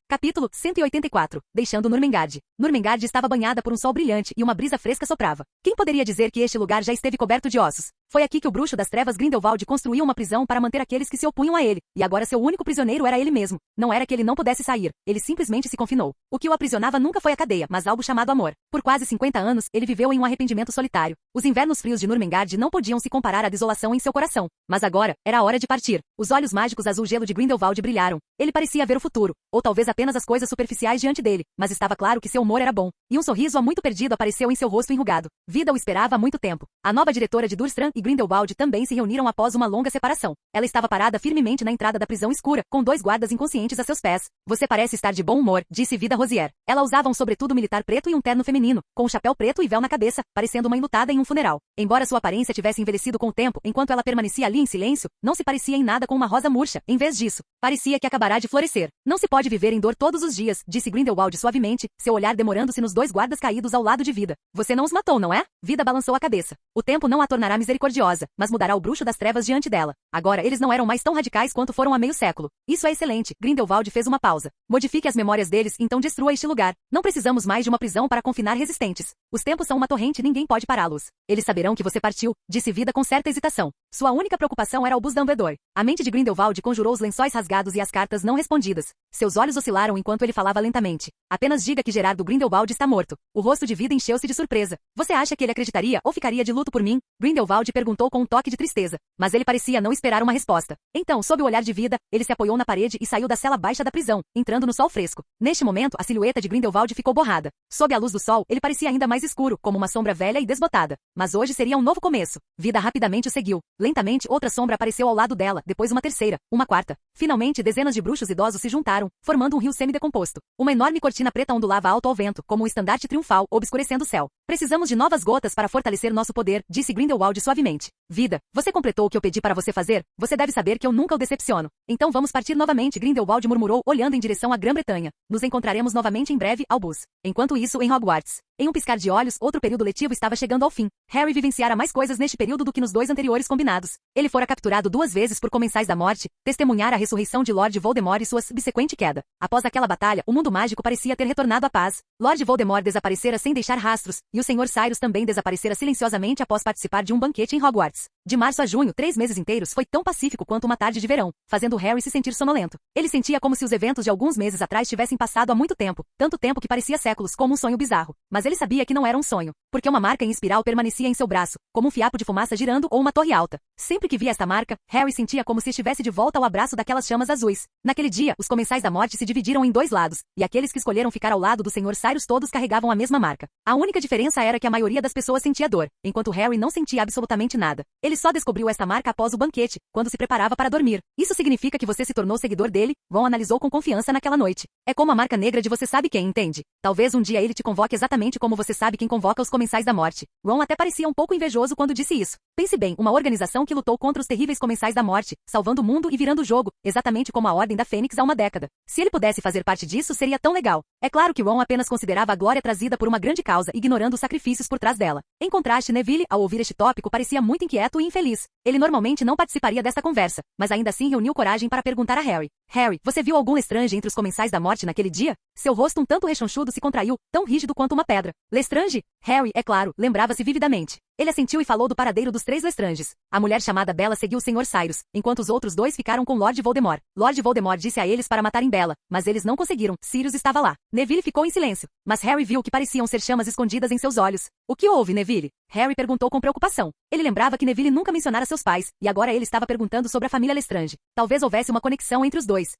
Capítulo 184. Deixando Nurmengard. Nurmengard estava banhada por um sol brilhante e uma brisa fresca soprava. Quem poderia dizer que este lugar já esteve coberto de ossos? Foi aqui que o bruxo das trevas Grindelwald construiu uma prisão para manter aqueles que se opunham a ele, e agora seu único prisioneiro era ele mesmo. Não era que ele não pudesse sair, ele simplesmente se confinou. O que o aprisionava nunca foi a cadeia, mas algo chamado amor. Por quase 50 anos, ele viveu em um arrependimento solitário. Os invernos frios de Nurmengard não podiam se comparar à desolação em seu coração. Mas agora, era a hora de partir. Os olhos mágicos azul-gelo de Grindelwald brilharam. Ele parecia ver o futuro, ou talvez apenas as coisas superficiais diante dele, mas estava claro que seu humor era bom. E um sorriso há muito perdido apareceu em seu rosto enrugado. Vida o esperava há muito tempo. A nova diretora de Durmstrang e Grindelwald também se reuniram após uma longa separação. Ela estava parada firmemente na entrada da prisão escura, com 2 guardas inconscientes a seus pés. Você parece estar de bom humor, disse Vida Rosier. Ela usava um sobretudo militar preto e um terno feminino, com um chapéu preto e véu na cabeça, parecendo uma enlutada em um funeral. Embora sua aparência tivesse envelhecido com o tempo, enquanto ela permanecia ali em silêncio, não se parecia em nada com uma rosa murcha. Em vez disso, parecia que acabará de florescer. Não se pode viver em dor todos os dias, disse Grindelwald suavemente, seu olhar demorando-se nos 2 guardas caídos ao lado de Vida. Você não os matou, não é? Vida balançou a cabeça. O tempo não a tornará misericordiosa, mas mudará o bruxo das trevas diante dela. Agora eles não eram mais tão radicais quanto foram há meio século. Isso é excelente. Grindelwald fez uma pausa. Modifique as memórias deles, então destrua este lugar. Não precisamos mais de uma prisão para confinar resistentes. Os tempos são uma torrente e ninguém pode pará-los. Eles saberão que você partiu, disse Vida com certa hesitação. Sua única preocupação era Albus Dumbledore. A mente de Grindelwald conjurou os lençóis rasgados e as cartas não respondidas. Seus olhos oscilaram enquanto ele falava lentamente. Apenas diga que Gerardo Grindelwald está morto. O rosto de Vida encheu-se de surpresa. Você acha que ele acreditaria ou ficaria de luto por mim? Grindelwald perguntou com um toque de tristeza. Mas ele parecia não esperar uma resposta. Então, sob o olhar de Vida, ele se apoiou na parede e saiu da cela baixa da prisão, entrando no sol fresco. Neste momento, a silhueta de Grindelwald ficou borrada. Sob a luz do sol, ele parecia ainda mais escuro, como uma sombra velha e desbotada. Mas hoje seria um novo começo. Vida rapidamente o seguiu. Lentamente, outra sombra apareceu ao lado dela, depois uma terceira, uma quarta. Finalmente, dezenas de bruxos idosos se juntaram, formando um rio semidecomposto. Uma enorme cortina preta ondulava alto ao vento, como um estandarte triunfal, obscurecendo o céu. Precisamos de novas gotas para fortalecer nosso poder, disse Grindelwald suavemente. Vida, você completou o que eu pedi para você fazer? Você deve saber que eu nunca o decepciono. Então vamos partir novamente, Grindelwald murmurou, olhando em direção à Grã-Bretanha. Nos encontraremos novamente em breve, Albus. Enquanto isso, em Hogwarts. Em um piscar de olhos, outro período letivo estava chegando ao fim. Harry vivenciara mais coisas neste período do que nos 2 anteriores combinados. Ele fora capturado 2 vezes por Comensais da Morte, testemunhara a ressurreição de Lord Voldemort e sua subsequente queda. Após aquela batalha, o mundo mágico parecia ter retornado à paz. Lord Voldemort desaparecera sem deixar rastros, e o Sr. Cyrus também desaparecera silenciosamente após participar de um banquete em Hogwarts. De março a junho, 3 meses inteiros foi tão pacífico quanto uma tarde de verão, fazendo Harry se sentir sonolento. Ele sentia como se os eventos de alguns meses atrás tivessem passado há muito tempo, tanto tempo que parecia séculos, como um sonho bizarro. Mas ele sabia que não era um sonho, porque uma marca em espiral permanecia em seu braço, como um fiapo de fumaça girando ou uma torre alta. Sempre que via esta marca, Harry sentia como se estivesse de volta ao abraço daquelas chamas azuis. Naquele dia, os Comensais da Morte se dividiram em 2 lados, e aqueles que escolheram ficar ao lado do Sr. Cyrus todos carregavam a mesma marca. A única diferença era que a maioria das pessoas sentia dor, enquanto Harry não sentia absolutamente nada. Ele só descobriu esta marca após o banquete, quando se preparava para dormir. Isso significa que você se tornou seguidor dele? Ron analisou com confiança naquela noite. É como a marca negra de você sabe quem, entende? Talvez um dia ele te convoque exatamente como você sabe quem convoca os Comensais da Morte. Ron até parecia um pouco invejoso quando disse isso. Pense bem, uma organização que lutou contra os terríveis Comensais da Morte, salvando o mundo e virando o jogo, exatamente como a Ordem da Fênix há uma década. Se ele pudesse fazer parte disso, seria tão legal. É claro que Ron apenas considerava a glória trazida por uma grande causa, ignorando os sacrifícios por trás dela. Em contraste, Neville, ao ouvir este tópico, parecia muito inquieto e infeliz. Ele normalmente não participaria desta conversa, mas ainda assim reuniu coragem para perguntar a Harry. Harry, você viu algum Lestrange entre os Comensais da Morte naquele dia? Seu rosto um tanto rechonchudo se contraiu, tão rígido quanto uma pedra. Lestrange? Harry, é claro, lembrava-se vividamente. Ele assentiu e falou do paradeiro dos 3 Lestranges. A mulher chamada Bella seguiu o Sr. Cyrus, enquanto os outros 2 ficaram com Lord Voldemort. Lord Voldemort disse a eles para matarem Bella, mas eles não conseguiram. Sirius estava lá. Neville ficou em silêncio, mas Harry viu que pareciam ser chamas escondidas em seus olhos. O que houve, Neville? Harry perguntou com preocupação. Ele lembrava que Neville nunca mencionara seus pais, e agora ele estava perguntando sobre a família Lestrange. Talvez houvesse uma conexão entre os dois.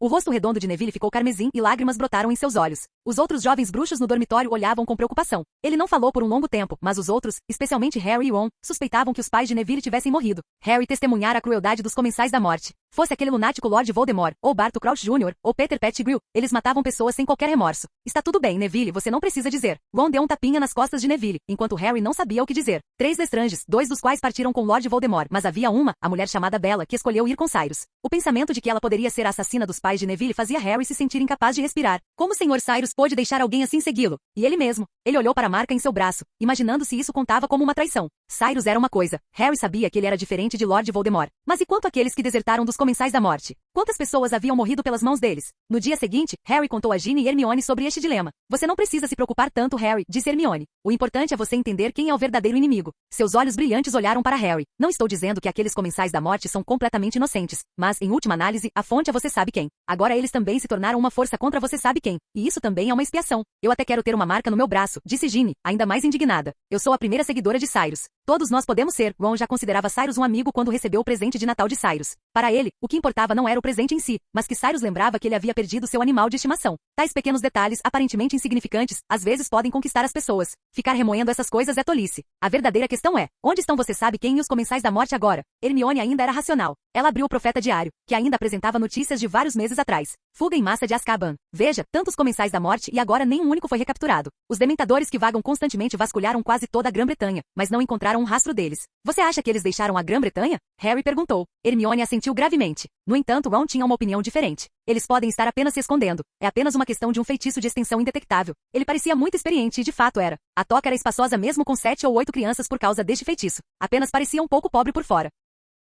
O rosto redondo de Neville ficou carmesim e lágrimas brotaram em seus olhos. Os outros jovens bruxos no dormitório olhavam com preocupação. Ele não falou por um longo tempo, mas os outros, especialmente Harry e Ron, suspeitavam que os pais de Neville tivessem morrido. Harry testemunhara a crueldade dos comensais da morte. Fosse aquele lunático Lord Voldemort, ou Barty Crouch Jr., ou Peter Pettigrew, eles matavam pessoas sem qualquer remorso. Está tudo bem, Neville, você não precisa dizer. Ron deu um tapinha nas costas de Neville, enquanto Harry não sabia o que dizer. 3 Lestranges, 2 dos quais partiram com Lord Voldemort, mas havia uma, a mulher chamada Bella, que escolheu ir com Cyrus. O pensamento de que ela poderia ser a assassina dos pais de Neville fazia Harry se sentir incapaz de respirar. Como o Sr. Cyrus pôde deixar alguém assim segui-lo? E ele mesmo? Ele olhou para a marca em seu braço, imaginando se isso contava como uma traição. Cyrus era uma coisa. Harry sabia que ele era diferente de Lord Voldemort. Mas e quanto àqueles que desertaram dos comensais da morte? Quantas pessoas haviam morrido pelas mãos deles? No dia seguinte, Harry contou a Ginny e Hermione sobre este dilema. Você não precisa se preocupar tanto, Harry, disse Hermione. O importante é você entender quem é o verdadeiro inimigo. Seus olhos brilhantes olharam para Harry. Não estou dizendo que aqueles comensais da morte são completamente inocentes, mas, em última análise, a fonte é você sabe quem. Agora eles também se tornaram uma força contra você sabe quem. E isso também é uma expiação. Eu até quero ter uma marca no meu braço, disse Ginny, ainda mais indignada. Eu sou a primeira seguidora de Cyrus. Todos nós podemos ser. Ron já considerava Cyrus um amigo quando recebeu o presente de Natal de Cyrus. Para ele, o que importava não era o presente em si, mas que Cyrus lembrava que ele havia perdido seu animal de estimação. Tais pequenos detalhes, aparentemente insignificantes, às vezes podem conquistar as pessoas. Ficar remoendo essas coisas é tolice. A verdadeira questão é, onde estão você sabe quem e os comensais da morte agora? Hermione ainda era racional. Ela abriu o Profeta Diário, que ainda apresentava notícias de vários meses atrás. Fuga em massa de Azkaban. Veja, tantos comensais da morte e agora nem um único foi recapturado. Os dementadores que vagam constantemente vasculharam quase toda a Grã-Bretanha, mas não encontraram um rastro deles. Você acha que eles deixaram a Grã-Bretanha? Harry perguntou. Hermione assentiu gravemente. No entanto, Ron tinha uma opinião diferente. Eles podem estar apenas se escondendo. É apenas uma questão de um feitiço de extensão indetectável. Ele parecia muito experiente e de fato era. A toca era espaçosa mesmo com 7 ou 8 crianças por causa deste feitiço. Apenas parecia um pouco pobre por fora.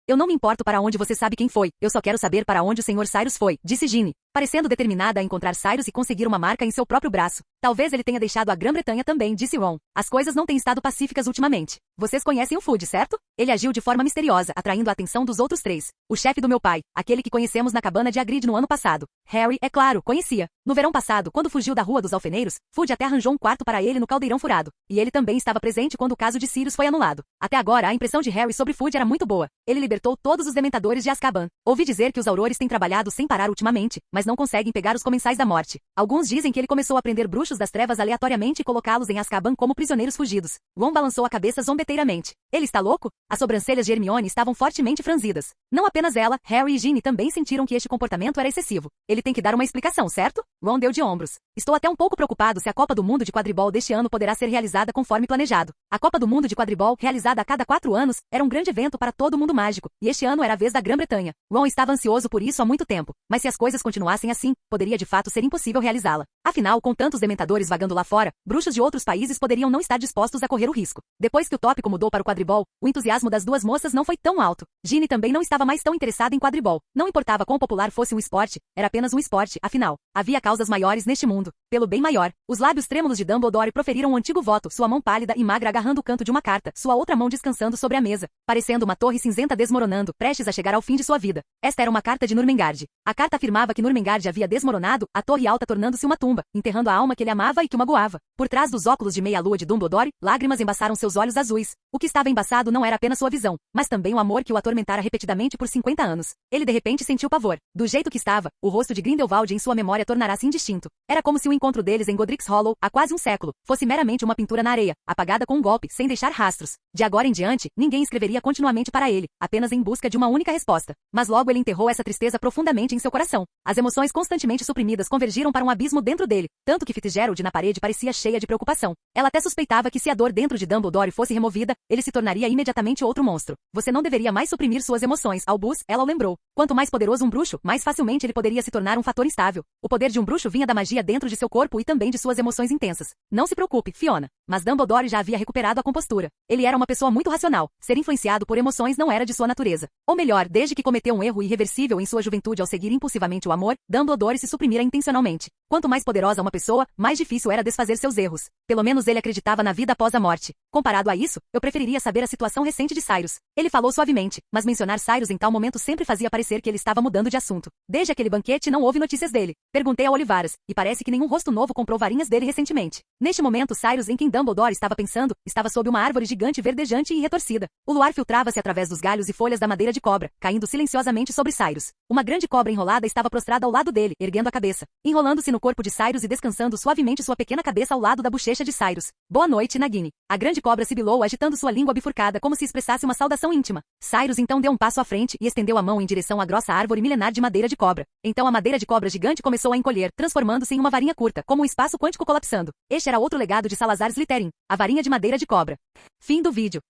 Eu não me importo para onde você sabe quem foi. Eu só quero saber para onde o Sr. Cyrus foi, disse Ginny, parecendo determinada a encontrar Cyrus e conseguir uma marca em seu próprio braço. Talvez ele tenha deixado a Grã-Bretanha também, disse Ron. As coisas não têm estado pacíficas ultimamente. Vocês conhecem o Fudge, certo? Ele agiu de forma misteriosa, atraindo a atenção dos outros 3. O chefe do meu pai, aquele que conhecemos na cabana de Hagrid no ano passado. Harry, é claro, conhecia. No verão passado, quando fugiu da Rua dos Alfeneiros, Fudge até arranjou um quarto para ele no Caldeirão Furado. E ele também estava presente quando o caso de Sirius foi anulado. Até agora, a impressão de Harry sobre Fudge era muito boa. Ele libertou todos os dementadores de Azkaban. Ouvi dizer que os aurores têm trabalhado sem parar ultimamente, mas não conseguem pegar os comensais da morte. Alguns dizem que ele começou a prender bruxos das trevas aleatoriamente e colocá-los em Azkaban como prisioneiros fugidos. Ron balançou a cabeça zombeteiramente. Ele está louco? As sobrancelhas de Hermione estavam fortemente franzidas. Não apenas ela, Harry e Ginny também sentiram que este comportamento era excessivo. Ele tem que dar uma explicação, certo? Ron deu de ombros. Estou até um pouco preocupado se a Copa do Mundo de Quadribol deste ano poderá ser realizada conforme planejado. A Copa do Mundo de Quadribol, realizada a cada 4 anos, era um grande evento para todo mundo mágico, e este ano era a vez da Grã-Bretanha. Ron estava ansioso por isso há muito tempo, mas se as coisas continuassem assim, poderia de fato ser impossível realizá-la. Afinal, com tantos dementadores vagando lá fora, bruxos de outros países poderiam não estar dispostos a correr o risco. Depois que o tópico mudou para o quadribol, o entusiasmo das duas moças não foi tão alto. Ginny também não estava mais tão interessada em quadribol. Não importava quão popular fosse um esporte, era apenas um esporte, afinal. Havia causas maiores neste mundo. Pelo bem maior. Os lábios trêmulos de Dumbledore proferiram um antigo voto, sua mão pálida e magra agarrando o canto de uma carta, sua outra mão descansando sobre a mesa, parecendo uma torre cinzenta desmoronando, prestes a chegar ao fim de sua vida. Esta era uma carta de Nurmengard. A carta afirmava que Nurmengard havia desmoronado, a torre alta tornando-se uma tumba, enterrando a alma que ele amava e que o magoava. Por trás dos óculos de meia-lua de Dumbledore, lágrimas embaçaram seus olhos azuis. O que estava embaçado não era apenas sua visão, mas também o amor que o atormentara repetidamente por 50 anos. Ele de repente sentiu pavor. Do jeito que estava, o rosto de Grindelwald em sua memória tornara-se indistinto. Era como se o encontro deles em Godric's Hollow, há quase um século, fosse meramente uma pintura na areia, apagada com um golpe, sem deixar rastros. De agora em diante, ninguém escreveria continuamente para ele, apenas em busca de uma única resposta. Mas logo ele enterrou essa tristeza profundamente em seu coração. As emoções constantemente suprimidas convergiram para um abismo dentro dele, tanto que Fitzgerald na parede parecia cheia de preocupação. Ela até suspeitava que se a dor dentro de Dumbledore fosse removida, ele se tornaria imediatamente outro monstro. Você não deveria mais suprimir suas emoções, Albus, ela o lembrou. Quanto mais poderoso um bruxo, mais facilmente ele poderia se tornar um fator instável. O poder de um bruxo vinha da magia dentro de seu corpo e também de suas emoções intensas. Não se preocupe, Fiona. Mas Dumbledore já havia recuperado a compostura. Ele era uma pessoa muito racional. Ser influenciado por emoções não era de sua natureza. Ou melhor, desde que cometeu um erro irreversível em sua juventude ao seguir impulsivamente o amor, Dumbledore se suprimira intencionalmente. Quanto mais poderosa uma pessoa, mais difícil era desfazer seus erros. Pelo menos ele acreditava na vida após a morte. Comparado a isso, eu preferiria saber a situação recente de Cyrus. Ele falou suavemente, mas mencionar Cyrus em tal momento sempre fazia parecer que ele estava mudando de assunto. Desde aquele banquete não houve notícias dele. Perguntei a Olivaras, e parece que nenhum rosto novo comprou varinhas dele recentemente. Neste momento, Cyrus, em quem Dumbledore estava pensando, estava sob uma árvore gigante verdejante e retorcida. O luar filtrava-se através dos galhos e folhas da madeira de cobra, caindo silenciosamente sobre Cyrus. Uma grande cobra enrolada estava prostrada ao lado dele, erguendo a cabeça, enrolando-se no corpo de Cyrus e descansando suavemente sua pequena cabeça ao lado da bochecha de Cyrus. Boa noite, Nagini. A grande cobra sibilou agitando sua língua bifurcada como se expressasse uma saudação íntima. Cyrus então deu um passo à frente e estendeu a mão em direção à grossa árvore milenar de madeira de cobra. Então a madeira de cobra gigante começou a encolher, transformando-se em uma varinha curta, como um espaço quântico colapsando. Este era outro legado de Salazar Slytherin, a varinha de madeira de cobra. Fim do vídeo.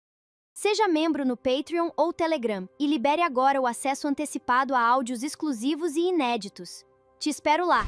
Seja membro no Patreon ou Telegram e libere agora o acesso antecipado a áudios exclusivos e inéditos. Te espero lá!